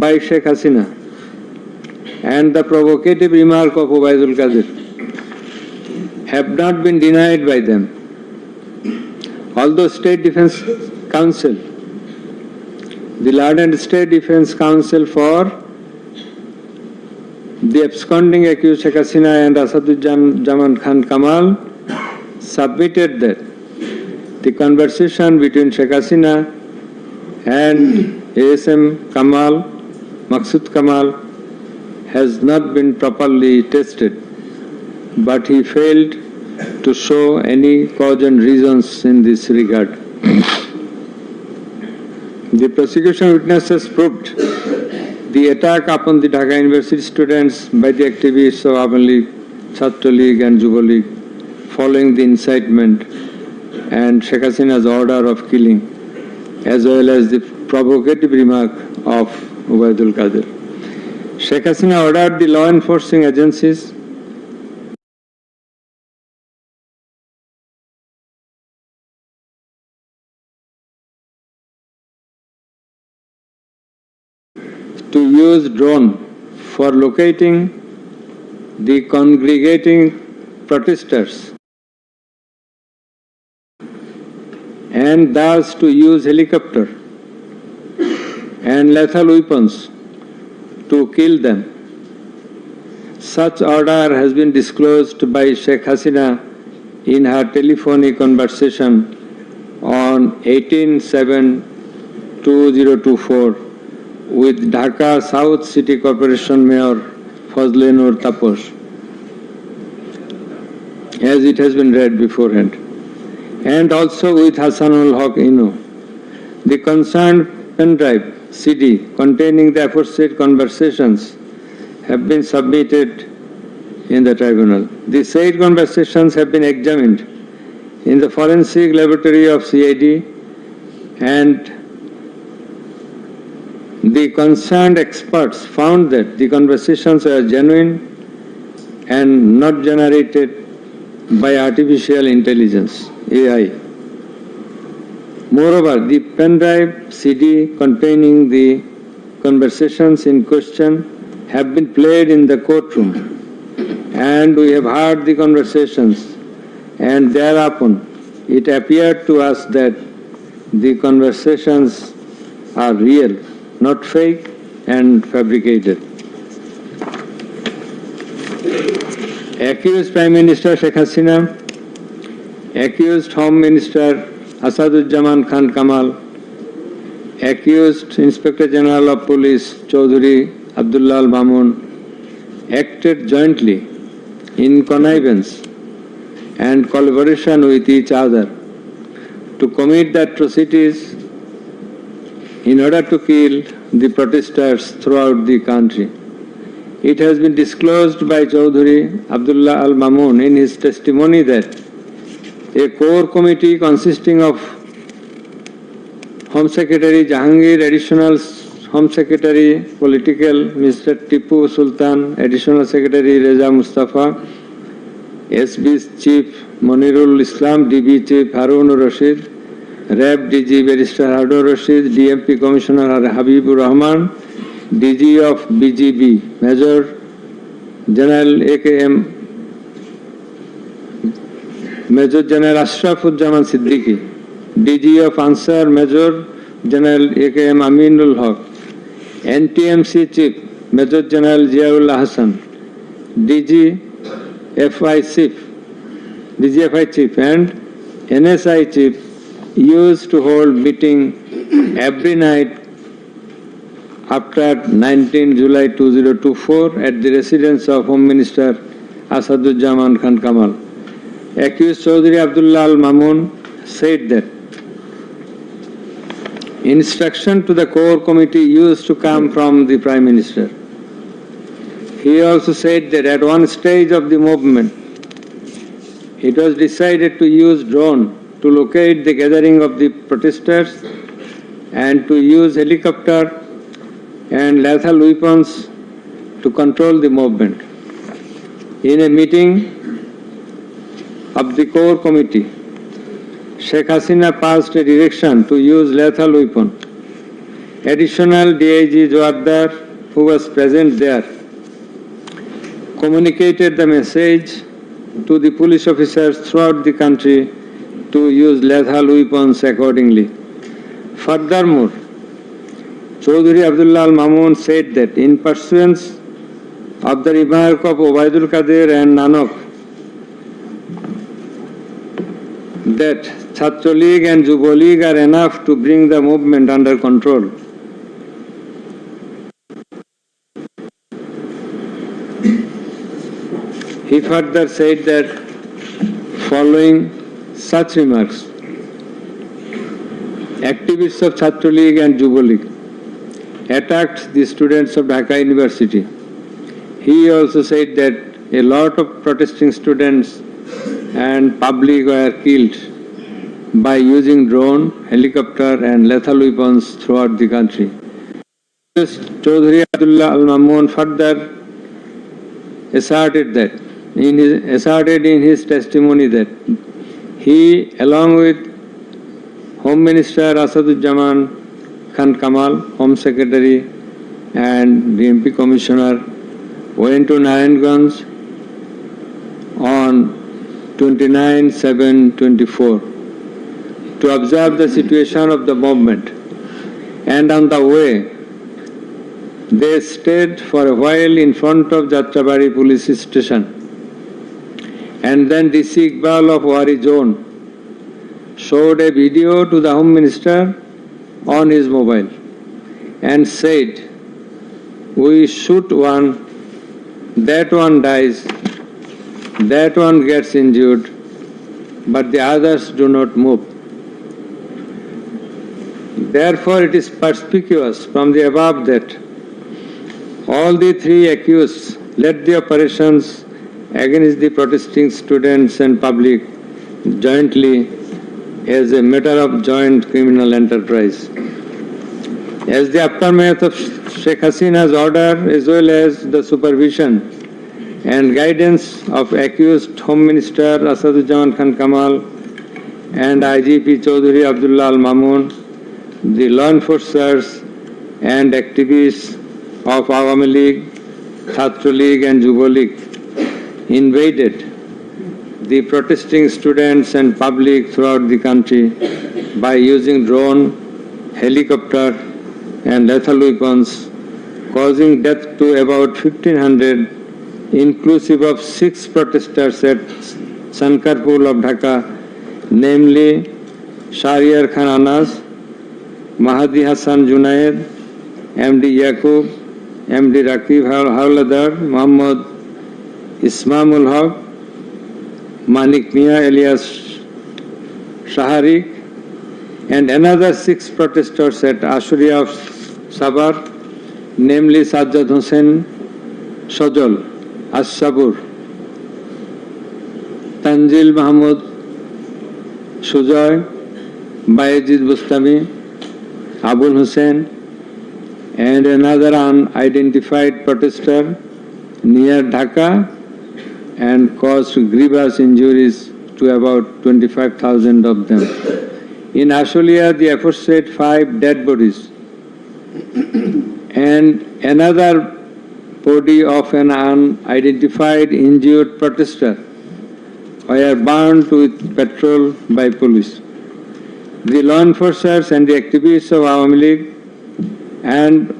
by Sheikh Hasina and the provocative remark of Obaidul Qadir have not been denied by them. Although State Defence Council, the Lardent State Defence Council for the absconding accused Sheikh Hasina and Asaduজ্জামান Khan Kamal submitted that the conversation between Sheikh Hasina and ASM Kamal, Maqsood Kamal, has not been properly tested, but he failed to show any cogent reasons in this regard. The prosecution witnesses proved the attack upon the Dhaka University students by the activists of Awan League, Chhatra League and Yuva League following the incitement and Sheikh Hasina's order of killing, as well as the provocative remark of Obaidul Qadir. Sheikh Hasina ordered the law enforcing agencies to use drone for locating the congregating protesters and thus to use helicopter and lethal weapons to kill them. Such order has been disclosed by Sheikh Hasina in her telephonic conversation on 18/7/2024 with Dhaka South City Corporation Mayor Fazle Noor Taposh, as it has been read beforehand, and also with Hasanul Haq Inu. The concerned pen drive CD containing the aforesaid conversations have been submitted in the tribunal. The said conversations have been examined in the forensic laboratory of CID, and the concerned experts found that the conversations were genuine and not generated by artificial intelligence, AI. Moreover, the pen drive CD containing the conversations in question have been played in the courtroom, and we have heard the conversations, and thereupon it appeared to us that the conversations are real, not fake and fabricated. Accused Prime Minister Sheikh Hasina, accused Home Minister Asaduজ্জামান Khan Kamal, accused Inspector General of Police Chaudhry Abdullah Al Mamun acted jointly in connivance and collaboration with each other to commit the atrocities in order to kill the protesters throughout the country. It has been disclosed by Chaudhry Abdullah Al Mamun in his testimony that a core committee consisting of Home Secretary Jahangir, Additional Home Secretary Political Mr. Tipu Sultan, Additional Secretary Reza Mustafa, SB's Chief Monirul Islam, DB Chief Harun Rashid, RAB DG Barrister Harun Rashid, DMP Commissioner Habibur Rahman, DG of BGB Major General AKM Major General Ashrafuzzaman Siddiqui, DG of Ansar Major General AKM Aminul Haq, NTMC Chief Major General Ziaul Hassan, DGFI Chief and NSI Chief used to hold meeting every night after 19 July 2024 at the residence of Home Minister Asaduজ্জামান Khan Kamal. Accused Chaudhry Abdullah Al Mamun said that Instruction to the core committee used to come from the Prime Minister. He also said that at one stage of the movement, it was decided to use drone to locate the gathering of the protesters and to use helicopter and lethal weapons to control the movement. In a meeting of the core committee, Sheikh Hasina passed a direction to use lethal weapon. Additional DIG Joardar, who was present there, communicated the message to the police officers throughout the country to use lethal weapons accordingly. Furthermore, Chaudhry Abdullah Al Mamun said that in pursuance of the remark of Obaidul Qadir and Nanak that Chhatra League and Yuva League are enough to bring the movement under control. He further said that following such remarks, activists of Chhatra League and Yuva League attacked the students of Dhaka University. He also said that a lot of protesting students and public were killed by using drone, helicopter and lethal weapons throughout the country. Chaudhry Abdullah Al Mamun further asserted in his testimony that he, along with Home Minister Asaduzzaman Khan Kamal, Home Secretary and the MP Commissioner, went to Narayanganj on 29/7/24 to observe the situation of the movement, and on the way they stayed for a while in front of Jatrabari police station, and then DC Iqbal of Wari Zone showed a video to the Home Minister on his mobile and said, "We shoot one, that one dies, that one gets injured, but the others do not move." Therefore, it is perspicuous from the above that all the three accused led the operations against the protesting students and public jointly as a matter of joint criminal enterprise. As the aftermath of Sheikh Hasina's order, as well as the supervision and guidance of accused Home Minister Asaduzzaman Khan Kamal and IGP Chaudhry Abdullah Al Mamun, the law enforcers and activists of Awami League, Chhatra League and Yuva League invaded the protesting students and public throughout the country by using drone, helicopter and lethal weapons, causing death to about 1,500, inclusive of 6 protesters at Sankarpur of Dhaka, namely Shahriar Khan Anas, Mahdi Hassan Junaid, MD Yaqub, MD Rakib Hawladar, Muhammad Ismamul Haq, Manik Mia alias Shaharik, and another 6 protesters at Ashuria of Sabar, namely Sajjad Hussain Shajol, As-Sabur, Tanzil Mahmud Sujoy, Bayezid Bustami, Abul Hussain, and another unidentified protester near Dhaka, and caused grievous injuries to about 25,000 of them. In Ashulia, the aforesaid 5 dead bodies and another body of an unidentified injured protester were burned with petrol by police. The law enforcers and the activists of Awami League and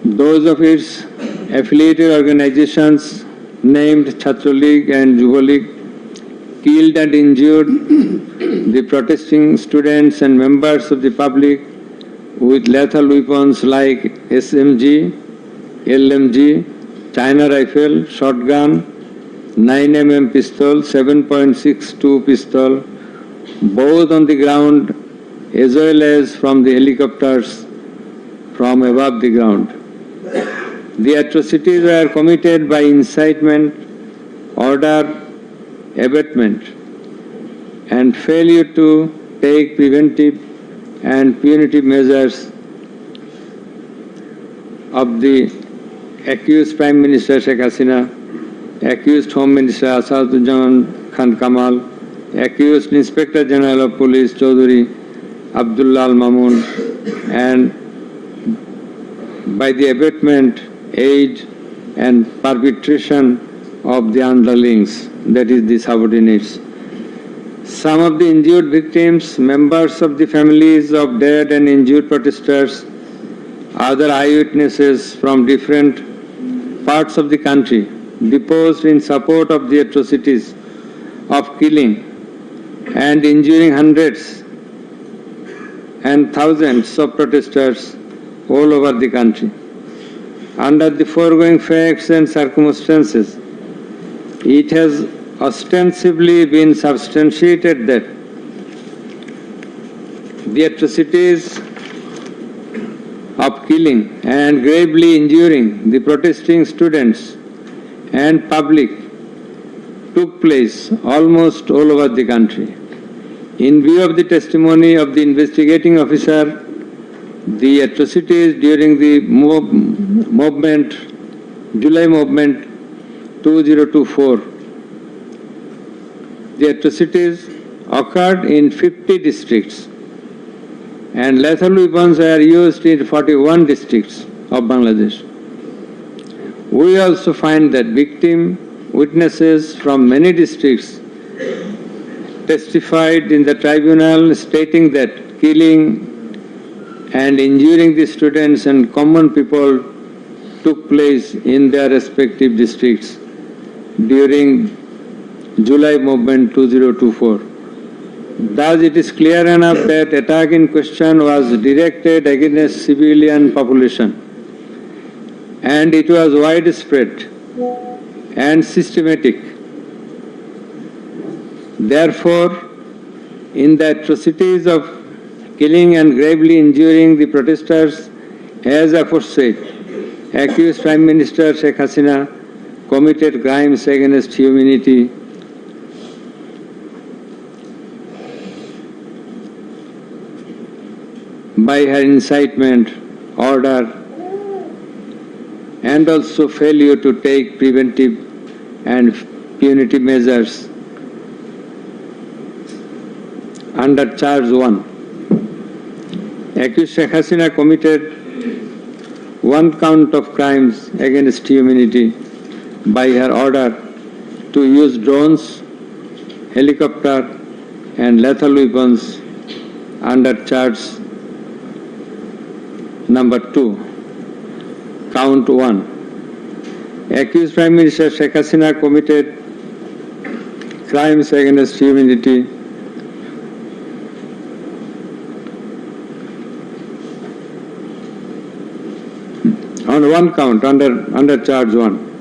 those of its affiliated organizations named Chhatra League and Yuva League killed and injured the protesting students and members of the public with lethal weapons like SMG, LMG, China rifle, shotgun, 9mm pistol, 7.62 pistol, both on the ground as well as from the helicopters from above the ground. The atrocities were committed by incitement, order, abatement, and failure to take preventive and punitive measures of the accused Prime Minister Sheikh Hasina, accused Home Minister Asaduজ্জামান Khan Kamal, accused Inspector General of Police Chaudhry Abdullah Al Mamun, and by the abatement, aid and perpetration of the underlings, that is the subordinates. Some of the injured victims, members of the families of dead and injured protesters, other eyewitnesses from different parts of the country deposed in support of the atrocities of killing and injuring hundreds and thousands of protesters all over the country. Under the foregoing facts and circumstances, it has ostensibly been substantiated that the atrocities of killing and gravely injuring the protesting students and public took place almost all over the country. In view of the testimony of the investigating officer, the atrocities during the July movement 2024, the atrocities occurred in 50 districts and lethal weapons were used in 41 districts of Bangladesh. We also find that victim witnesses from many districts testified in the tribunal stating that killing and injuring the students and common people took place in their respective districts during July movement 2024. Thus, it is clear enough that attack in question was directed against civilian population, and it was widespread and systematic. Therefore, in the atrocities of killing and gravely injuring the protesters, as aforesaid, accused Prime Minister Sheikh Hasina committed crimes against humanity by her incitement, order, and also failure to take preventive and punitive measures under Charge 1. Accused Sheikh Hasina committed one count of crimes against humanity by her order to use drones, helicopter, and lethal weapons under Charge number 2, count 1. Accused Prime Minister Sheikh Hasina committed crimes against humanity on one count under Charge 1.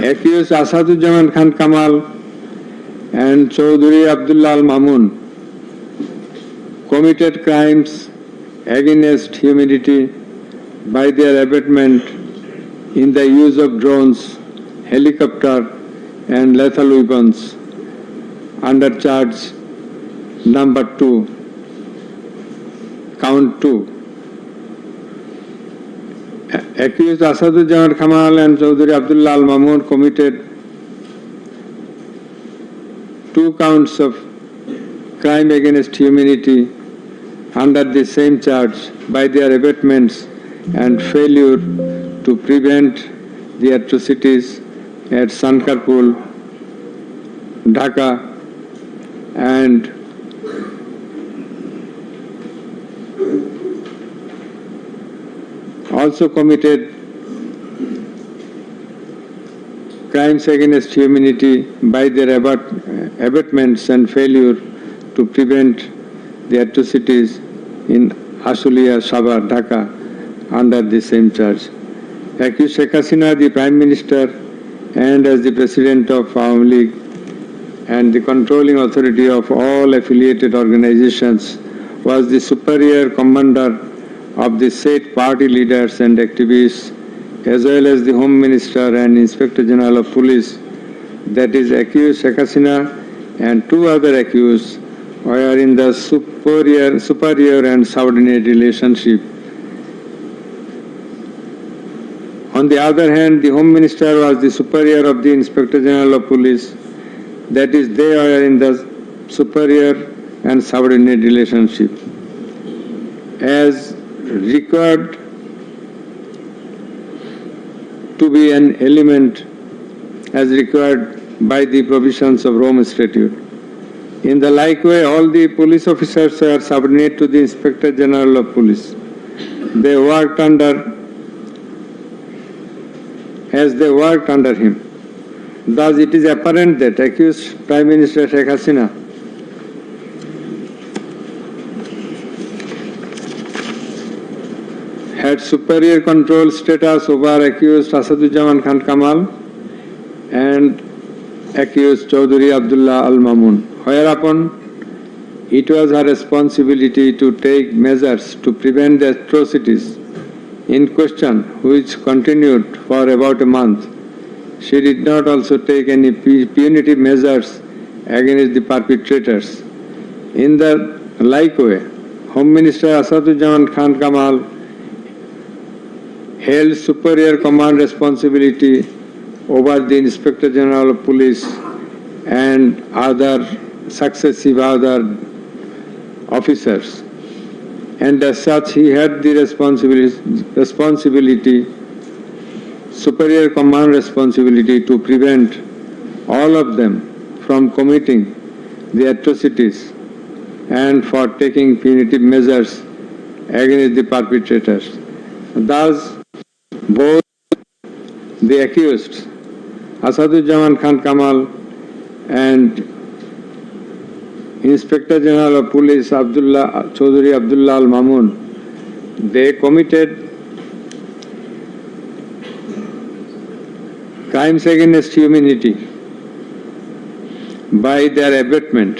Accused Asaduজ্জামান Khan Kamal and Chaudhry Abdullah Al Mamun committed crimes against humanity by their abatement in the use of drones, helicopter, and lethal weapons under Charge number 2, count 2. Accused Asaduজ্জামান Kamal and Chaudhry Abdullah Al Mamun committed 2 counts of crime against humanity under the same charge by their abatements and failure to prevent the atrocities at Sankarpur, Dhaka, and also committed crimes against humanity by their abatements and failure to prevent the atrocities in Ashulia, Sabar, Dhaka under the same charge. accused Sheikh Hasina, the Prime Minister, and as the President of Awami League and the controlling authority of all affiliated organizations, was the superior commander of the said party leaders and activists, as well as the Home Minister and Inspector General of Police, that is accused Sheikh Hasina and two other accused were in the superior and subordinate relationship. On the other hand, the Home Minister was the superior of the Inspector General of Police, that is, they are in the superior and subordinate relationship. As required to be an element as required by the provisions of Rome Statute. In the like way, all the police officers are subordinate to the Inspector General of Police. They worked under him. Thus, it is apparent that accused Prime Minister Sheikh Hasina had superior control status over accused Asaduzzaman Khan Kamal and accused Chaudhry Abdullah Al Mamun, whereupon it was her responsibility to take measures to prevent the atrocities in question, which continued for about a month. She did not also take any punitive measures against the perpetrators. In the like way, Home Minister Asaduzzaman Khan Kamal held superior command responsibility over the Inspector General of Police and other successive other officers, and as such he had the superior command responsibility to prevent all of them from committing the atrocities and for taking punitive measures against the perpetrators. Thus, both the accused Asaduzzaman Khan Kamal and Inspector General of Police Chaudhry Abdullah Al Mamun, they committed crimes against humanity by their abatement,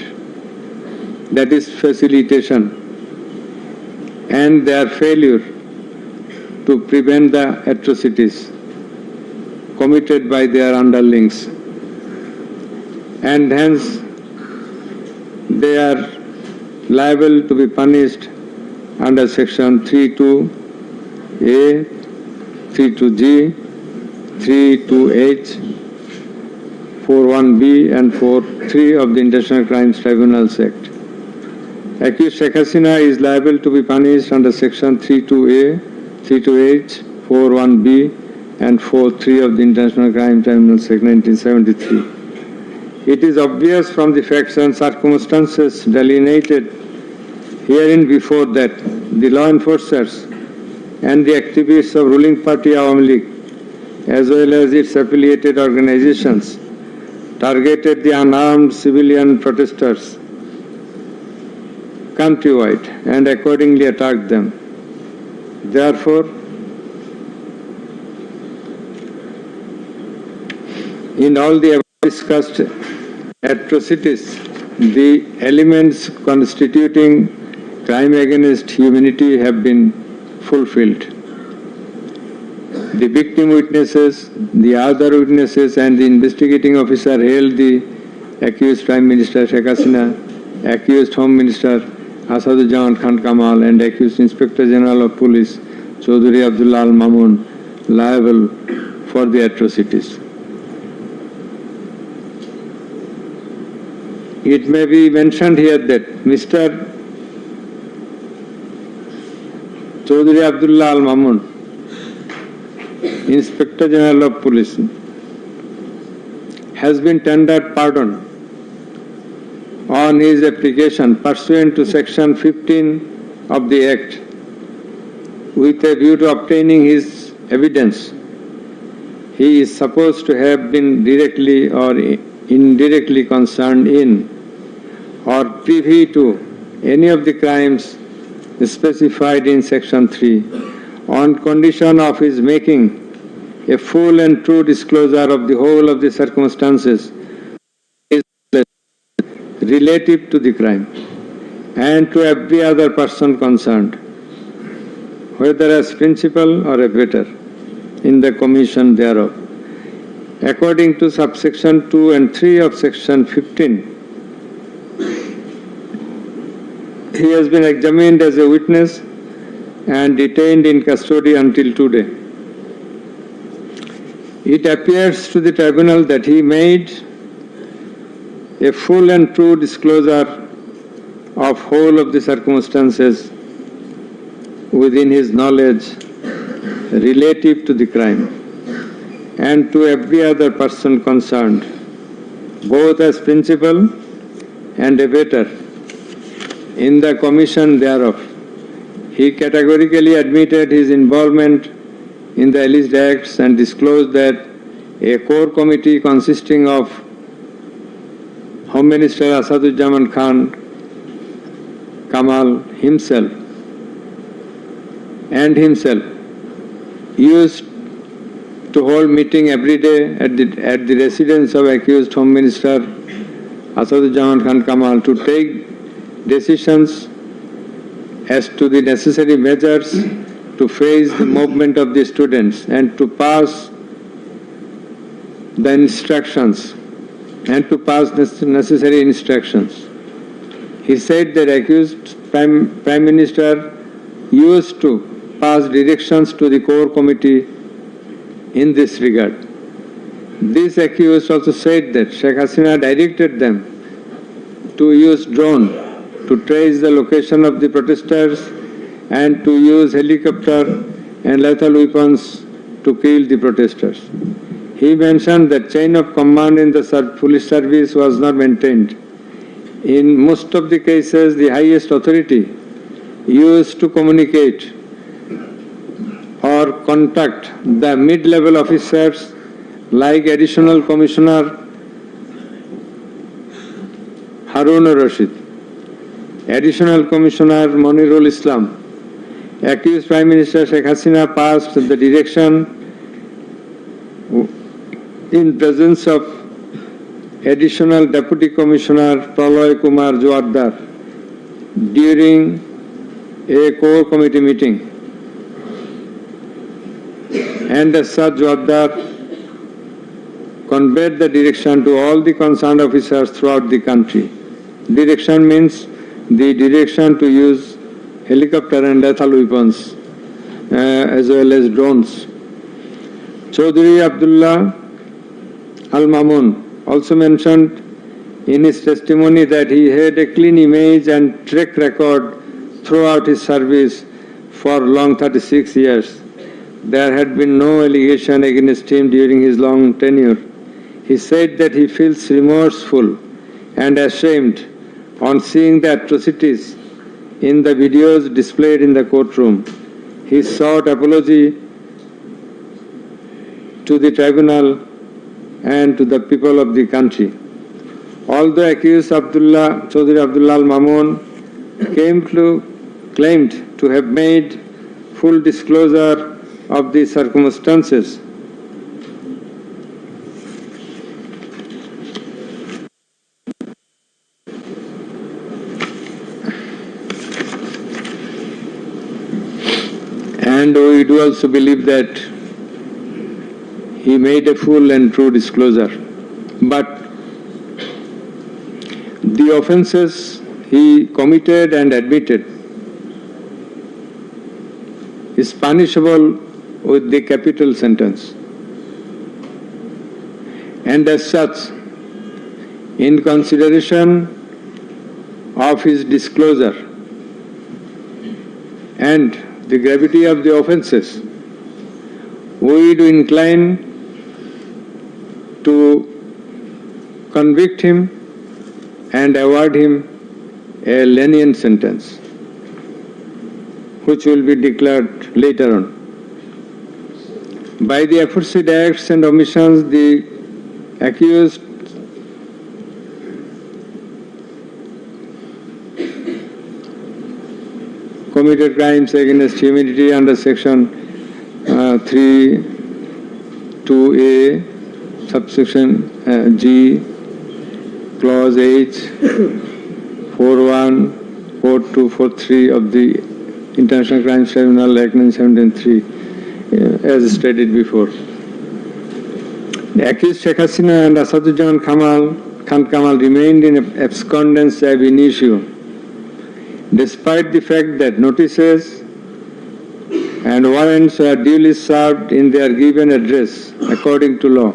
that is facilitation, and their failure to prevent the atrocities committed by their underlings, and hence they are liable to be punished under section 32A, 32G, 32H, 41B and 43 of the International Crimes Tribunals Act. Accused Sheikh Hasina is liable to be punished under section 32A, 32H, 41B and 43 of the International Crimes Tribunals Act 1973. It is obvious from the facts and circumstances delineated herein before that the law enforcers and the activists of ruling party Awami League, as well as its affiliated organizations, targeted the unarmed civilian protesters countrywide and accordingly attacked them. Therefore, in all the above discussed atrocities, the elements constituting crime against humanity have been fulfilled. The victim witnesses, the other witnesses and the investigating officer held the accused Prime Minister Sheikh Hasina, accused Home Minister Asaduzzaman Khan Kamal and accused Inspector General of Police Chaudhry Abdullah Al Mamun liable for the atrocities. It may be mentioned here that Mr. Chaudhry Abdullah Al Mamun, Inspector General of Police, has been tendered pardon on his application pursuant to section 15 of the Act with a view to obtaining his evidence. He is supposed to have been directly or indirectly concerned in or privy to any of the crimes specified in section 3 on condition of his making a full and true disclosure of the whole of the circumstances relative to the crime and to every other person concerned, whether as principal or abettor, in the commission thereof. According to subsection 2 and 3 of section 15, he has been examined as a witness and detained in custody until today. It appears to the tribunal that he made a full and true disclosure of whole of the circumstances within his knowledge relative to the crime and to every other person concerned, both as principal and abettor, in the commission thereof. He categorically admitted his involvement in the alleged acts and disclosed that a core committee consisting of Home Minister Asaduzzaman Khan Kamal himself used to hold meeting every day at the residence of accused Home Minister Asaduzzaman Khan Kamal to take decisions as to the necessary measures to face the movement of the students and to pass the instructions and to pass necessary instructions. He said that accused Prime Minister used to pass directions to the core committee in this regard. This accused also said that Sheikh Hasina directed them to use drone to trace the location of the protesters and to use helicopter and lethal weapons to kill the protesters. He mentioned that chain of command in the police service was not maintained. In most of the cases, the highest authority used to communicate or contact the mid-level officers like Additional Commissioner Harun Rashid, Additional Commissioner Monirul Islam. Accused Prime Minister Sheikh Hasina passed the direction in presence of Additional Deputy Commissioner Praloy Kumar Joardar during a core committee meeting. And as such, Joardar conveyed the direction to all the concerned officers throughout the country. Direction means the direction to use helicopter and lethal weapons as well as drones. Chaudhry Abdullah Al-Mamun also mentioned in his testimony that he had a clean image and track record throughout his service for long 36 years. There had been no allegation against him during his long tenure. He said that he feels remorseful and ashamed on seeing the atrocities in the videos displayed in the courtroom. He sought apology to the tribunal and to the people of the country. Although accused Chaudhry Abdullah Al-Mamun claimed to have made full disclosure of the circumstances, and we do also believe that he made a full and true disclosure. But the offences he committed and admitted is punishable with the capital sentence. And as such, in consideration of his disclosure and the gravity of the offences, we do incline to convict him and award him a lenient sentence, which will be declared later on. By the aforesaid acts and omissions, the accused committed crimes against humanity under section 3 2A, subsection G, clause H, 41, 42, 43 of the International Crimes Tribunal Act 1973, as stated before. The accused Sheikh Hasina and Asaduজ্জামান Khan Kamal remained in abscondence ab initio, despite the fact that notices and warrants were duly served in their given address according to law.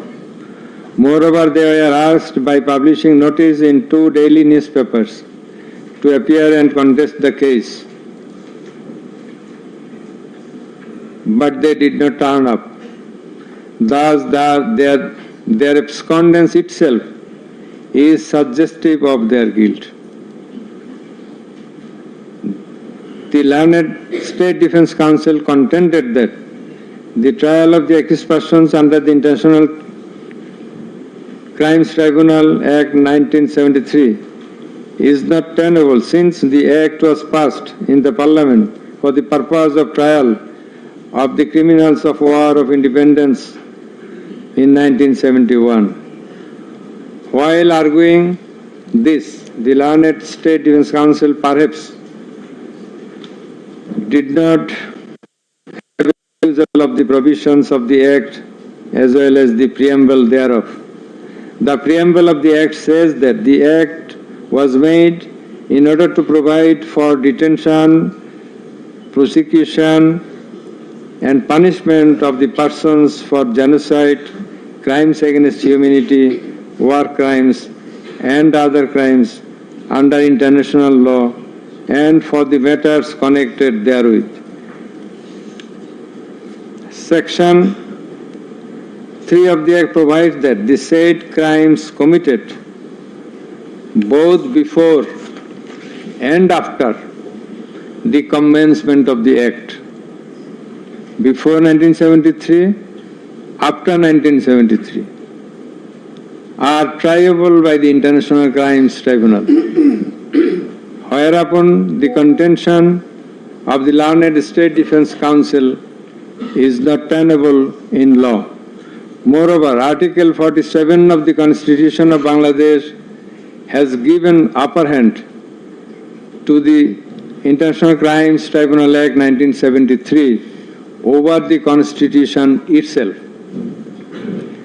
Moreover, they were asked by publishing notice in 2 daily newspapers to appear and contest the case, but they did not turn up. Thus, their abscondence itself is suggestive of their guilt. The learned State Defence Counsel contended that the trial of the accused persons under the International Crimes Tribunal Act 1973 is not tenable, since the Act was passed in the Parliament for the purpose of trial of the criminals of War of Independence in 1971. While arguing this, the learned State Defence Counsel perhaps did not have a refusal of the provisions of the Act as well as the preamble thereof. The preamble of the Act says that the Act was made in order to provide for detention, prosecution, and punishment of the persons for genocide, crimes against humanity, war crimes, and other crimes under international law, and for the matters connected therewith. Section 3 of the Act provides that the said crimes committed both before and after the commencement of the Act, before 1973, after 1973, are triable by the International Crimes Tribunal, whereupon the contention of the learned State Defence Counsel is not tenable in law. Moreover, Article 47 of the Constitution of Bangladesh has given upper hand to the International Crimes Tribunal Act 1973 over the Constitution itself.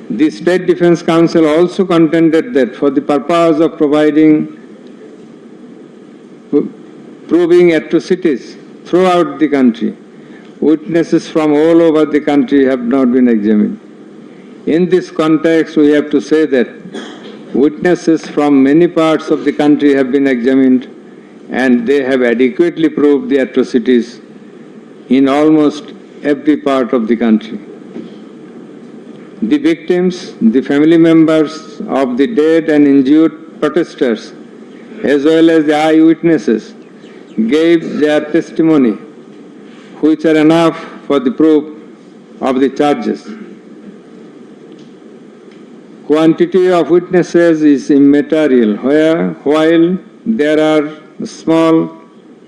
The State Defence Counsel also contended that for the purpose of proving atrocities throughout the country, witnesses from all over the country have not been examined. In this context, we have to say that witnesses from many parts of the country have been examined, and they have adequately proved the atrocities in almost every part of the country. The victims, the family members of the dead and injured protesters, as well as the eyewitnesses, gave their testimony, which are enough for the proof of the charges. Quantity of witnesses is immaterial, while there are a small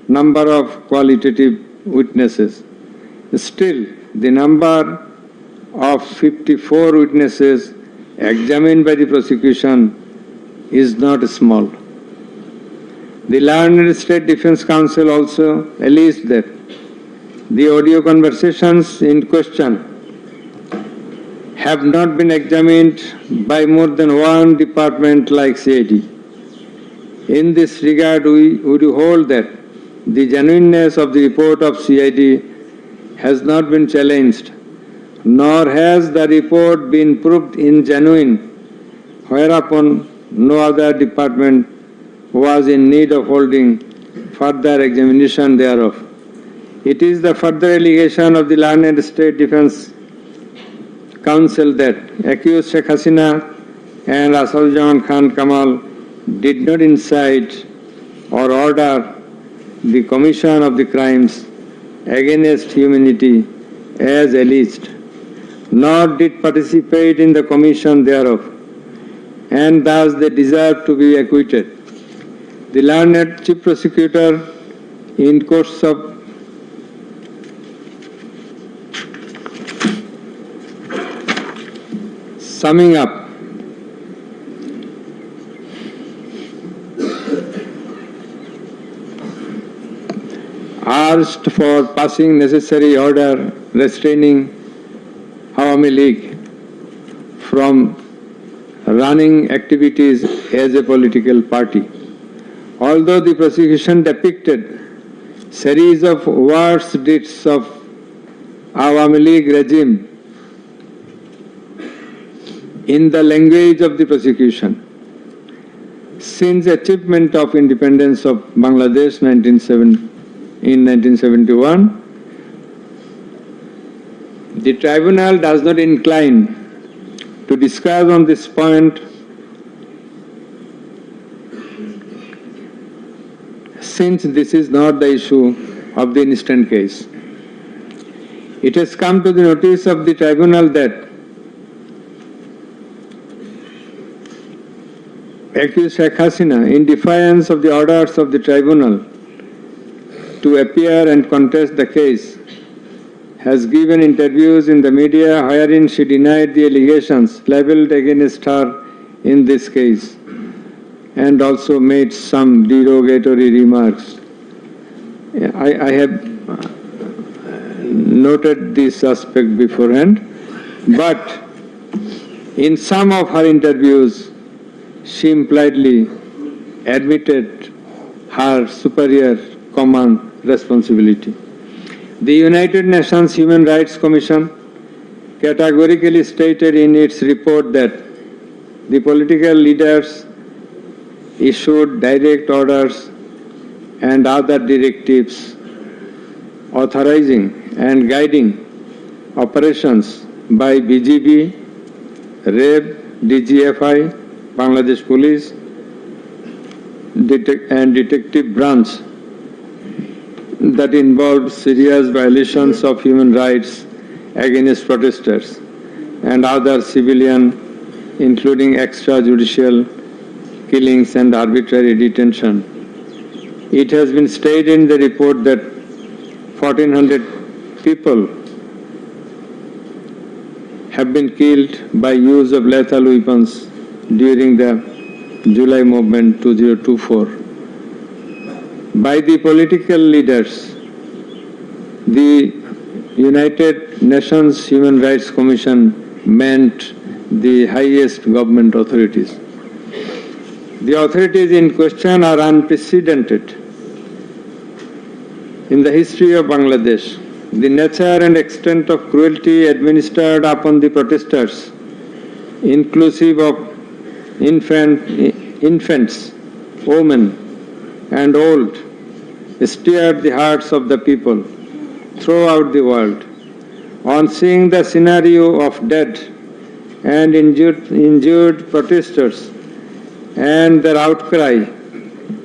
number of qualitative witnesses. Still, the number of 54 witnesses examined by the prosecution is not small. The learned State Defence Counsel also alleged that the audio conversations in question have not been examined by more than one department like CID. In this regard, we would hold that the genuineness of the report of CID has not been challenged, nor has the report been proved ingenuine, whereupon no other department was in need of holding further examination thereof. It is the further allegation of the learned State Defence Counsel that accused Sheikh Hasina and Asaduজ্জামান Khan Kamal did not incite or order the commission of the crimes against humanity as alleged, nor did participate in the commission thereof, and thus they deserve to be acquitted. The learned Chief Prosecutor, in course of Summing up, asked for passing necessary order restraining Awami League from running activities as a political party. Although the prosecution depicted series of worse deeds of Awami League regime in the language of the prosecution, since achievement of independence of Bangladesh in 1971, the tribunal does not incline to discuss on this point since this is not the issue of the instant case. It has come to the notice of the tribunal that accused Sheikh Hasina, in defiance of the orders of the tribunal to appear and contest the case, has given interviews in the media wherein she denied the allegations leveled against her in this case and also made some derogatory remarks. I have noted this aspect beforehand, but in some of her interviews, she impliedly admitted her superior command responsibility. The United Nations Human Rights Commission categorically stated in its report that the political leaders issued direct orders and other directives authorizing and guiding operations by BGB, RAB, DGFI, Bangladesh Police, and Detective Branch that involved serious violations of human rights against protesters and other civilian, including extrajudicial killings and arbitrary detention. It has been stated in the report that 1,400 people have been killed by use of lethal weapons during the July movement 2024. By the political leaders, the United Nations Human Rights Commission meant the highest government authorities. The authorities in question are unprecedented in the history of Bangladesh. The nature and extent of cruelty administered upon the protesters, inclusive of infants, women, and old, stirred the hearts of the people throughout the world. On seeing the scenario of dead and injured protesters and their outcry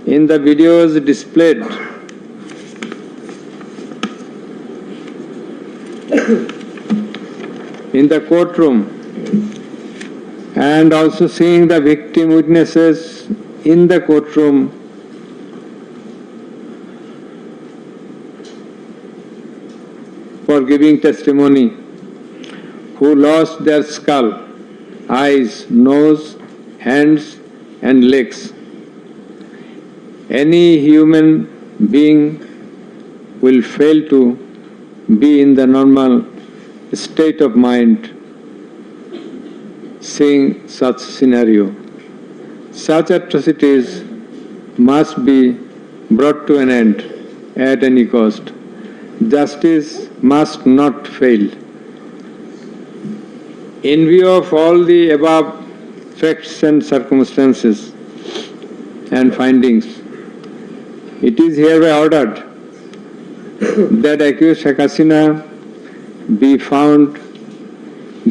in the videos displayed in the courtroom, and also seeing the victim witnesses in the courtroom, for giving testimony, who lost their skull, eyes, nose, hands, and legs. Any human being will fail to be in the normal state of mind seeing such scenario. Such atrocities must be brought to an end at any cost. Justice must not fail. In view of all the above facts and circumstances and findings, it is hereby ordered that accused Sheikh Hasina be found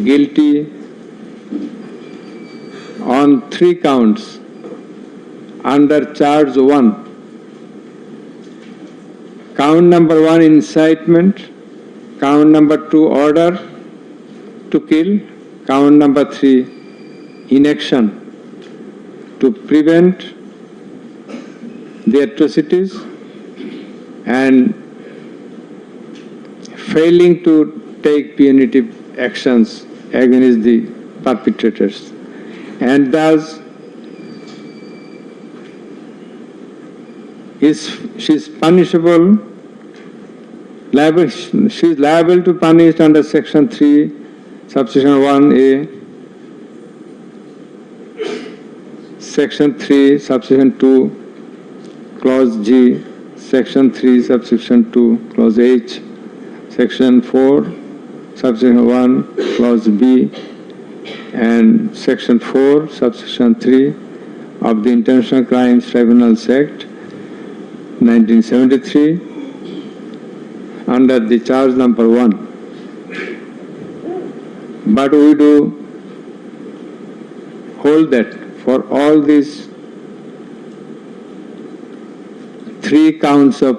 guilty on 3 counts under charge 1. Count number 1, incitement. Count number 2, order to kill. Count number 3, inaction to prevent the atrocities and failing to take punitive actions against the perpetrators, and thus she is punishable. She is liable to punish under Section 3, subsection 1A, Section 3, subsection 2, Clause G, Section 3, subsection 2, Clause H, Section 4, subsection 1, Clause B, and Section 4, subsection 3 of the International Crimes Tribunals Act 1973 under the charge number 1. But we do hold that for all these 3 counts of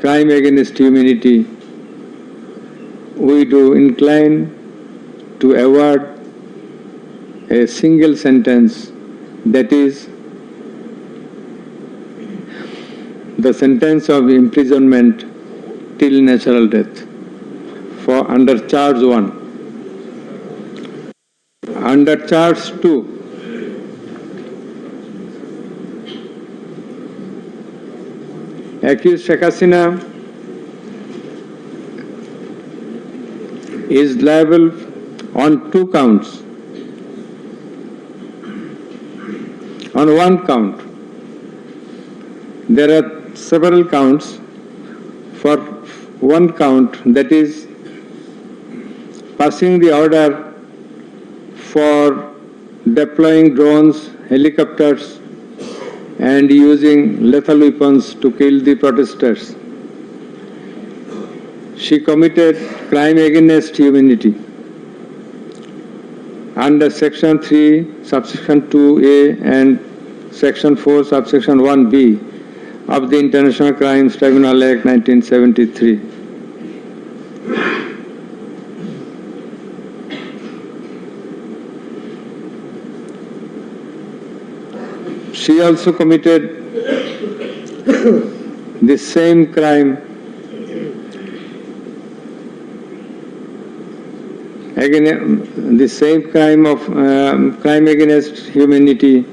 crime against humanity, we do incline to award a single sentence, that is the sentence of imprisonment till natural death for under charge 1. Under charge 2, accused Sheikh Hasina is liable on 2 counts. On 1 count, there are several counts. For 1 count, that is passing the order for deploying drones, helicopters, and using lethal weapons to kill the protesters. She committed crime against humanity under Section 3, subsection 2A and Section 4, subsection 1B of the International Crimes Tribunal Act 1973. She also committed the same crime crime against humanity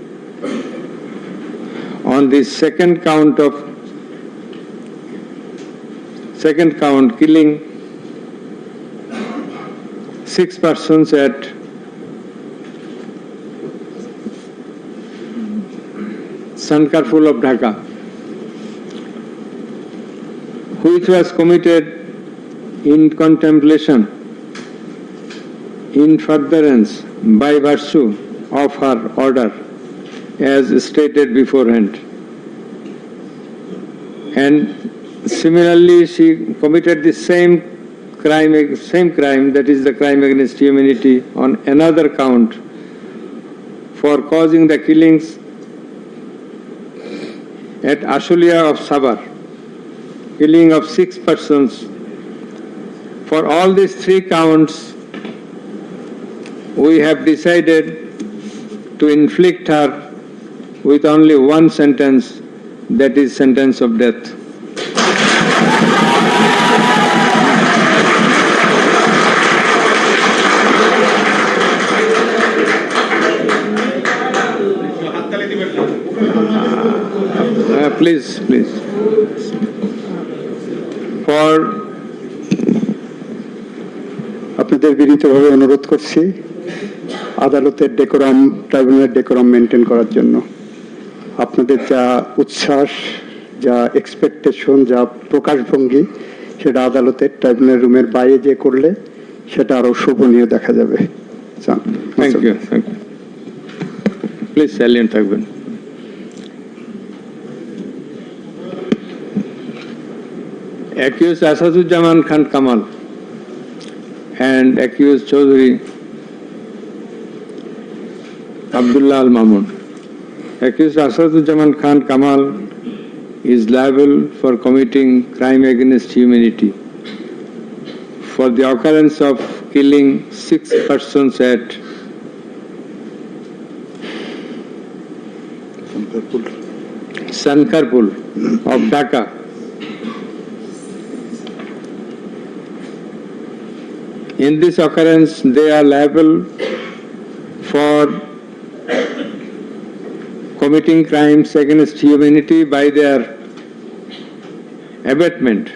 on the second count, killing 6 persons at Sankarpur of Dhaka, which was committed in contemplation, in furtherance by virtue of her order, as stated beforehand. And similarly, she committed the same crime, that is the crime against humanity, on another count for causing the killings at Ashulia of Sabar, killing of 6 persons. For all these 3 counts, we have decided to inflict her with only 1 sentence, that is sentence of death. Please. For আপনাদের বিনীতভাবে অনুরোধ করছি আদালতের decorum, ট্রাইব্যুনালের decorum maintain করার জন্য। আপনাদের যা উচ্ছ্বাস, যা এক্সপেকটেশন, যা প্রকাশভঙ্গি, সেটা আদালতের ট্রাইব্যুনাল রুমের বাইরে যে করলে সেটা আরো শোভনীয় দেখা যাবে। Thank you. প্লিজ সাইলেন্ট থাকবেন। Accused Asaduzzaman Khan Kamal and accused Chaudhry Abdullah Al Mamun. Accused Asaduzzaman Khan Kamal is liable for committing crime against humanity for the occurrence of killing 6 persons at Sankarpur of Dhaka. In this occurrence, they are liable for committing crimes against humanity by their abatement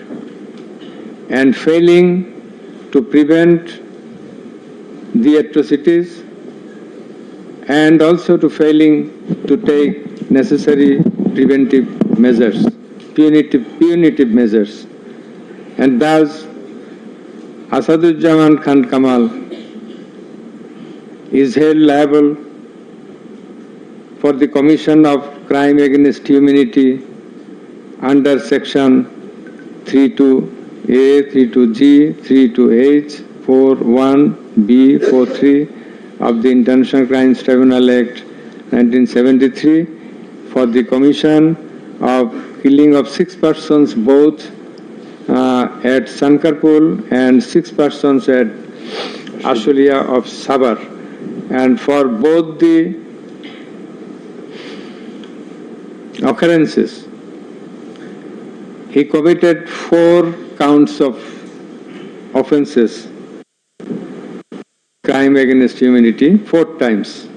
and failing to prevent the atrocities and also to failing to take necessary preventive measures, punitive measures. And thus, Asaduzzaman Khan Kamal is held liable for the commission of crime against humanity under section 32A, 32G, 32H, 41B, 43 of the International Crimes Tribunal Act 1973 for the commission of killing of 6 persons both at Sankarpur and 6 persons at Ashulia of Sabar. And for both the occurrences, he committed 4 counts of offences, crime against humanity, 4 times,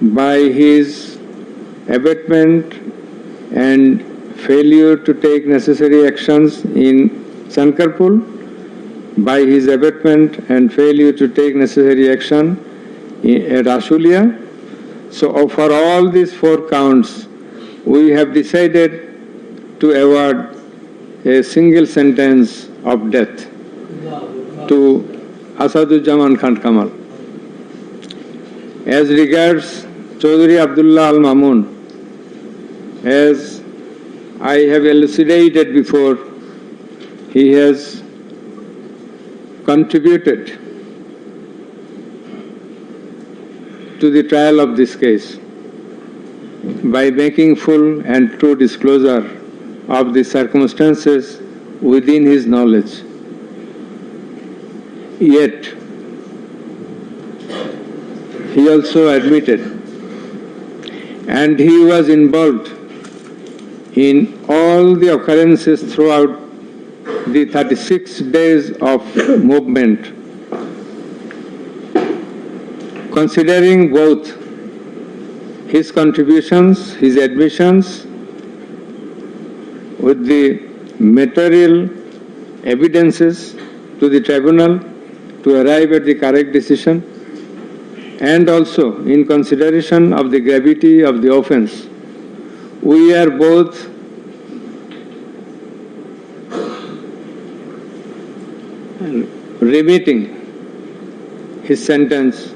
by his abatement and failure to take necessary actions in Sankarpur, by his abatement and failure to take necessary action at Ashulia. So for all these 4 counts, we have decided to award a single sentence of death to Asaduzzaman Khan Kamal. As regards Chaudhry Abdullah Al Mamun, as I have elucidated before, he has contributed to the trial of this case by making full and true disclosure of the circumstances within his knowledge. Yet, he also admitted, and he was involved in all the occurrences throughout the 36 days of movement, considering both his contributions, his admissions, with the material evidences to the tribunal to arrive at the correct decision, and also in consideration of the gravity of the offence, we are both remitting his sentence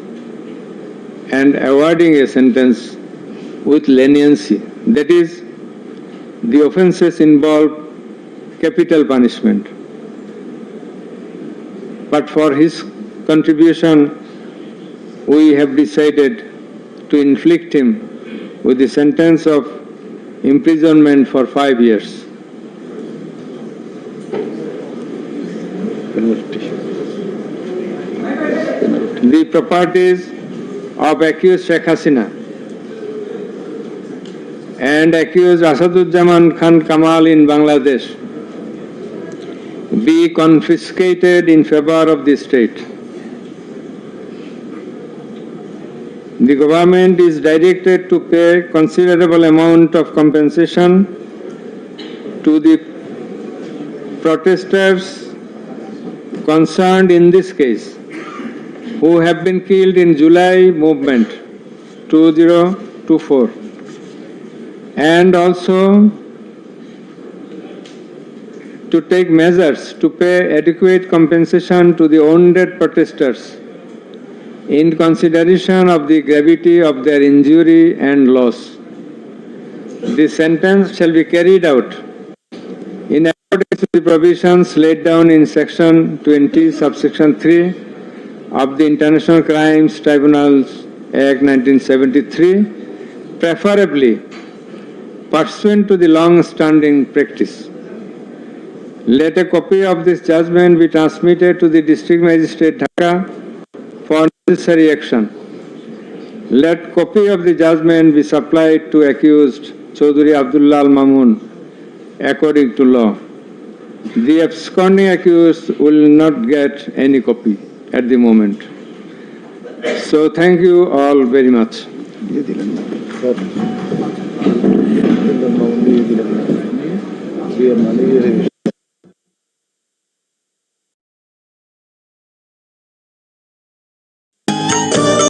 and awarding a sentence with leniency. That is, the offences involve capital punishment. But for his contribution, we have decided to inflict him with the sentence of imprisonment for 5 years. The properties of accused Sheikh Hasina and accused Asaduzzaman Khan Kamal in Bangladesh be confiscated in favor of the state. The government is directed to pay considerable amount of compensation to the protesters concerned in this case, who have been killed in July movement 2024, and also to take measures to pay adequate compensation to the wounded protesters in consideration of the gravity of their injury and loss. The sentence shall be carried out in accordance with the provisions laid down in section 20, subsection 3 of the International Crimes Tribunals Act 1973, preferably pursuant to the long-standing practice. Let a copy of this judgment be transmitted to the District Magistrate Dhaka for necessary action. Let copy of the judgment be supplied to accused Chaudhry Abdullah Al Mamun according to law. The absconding accused will not get any copy. at the moment. So thank you all very much. দিয়ে দিলেন না sir দিয়ে দিলেন না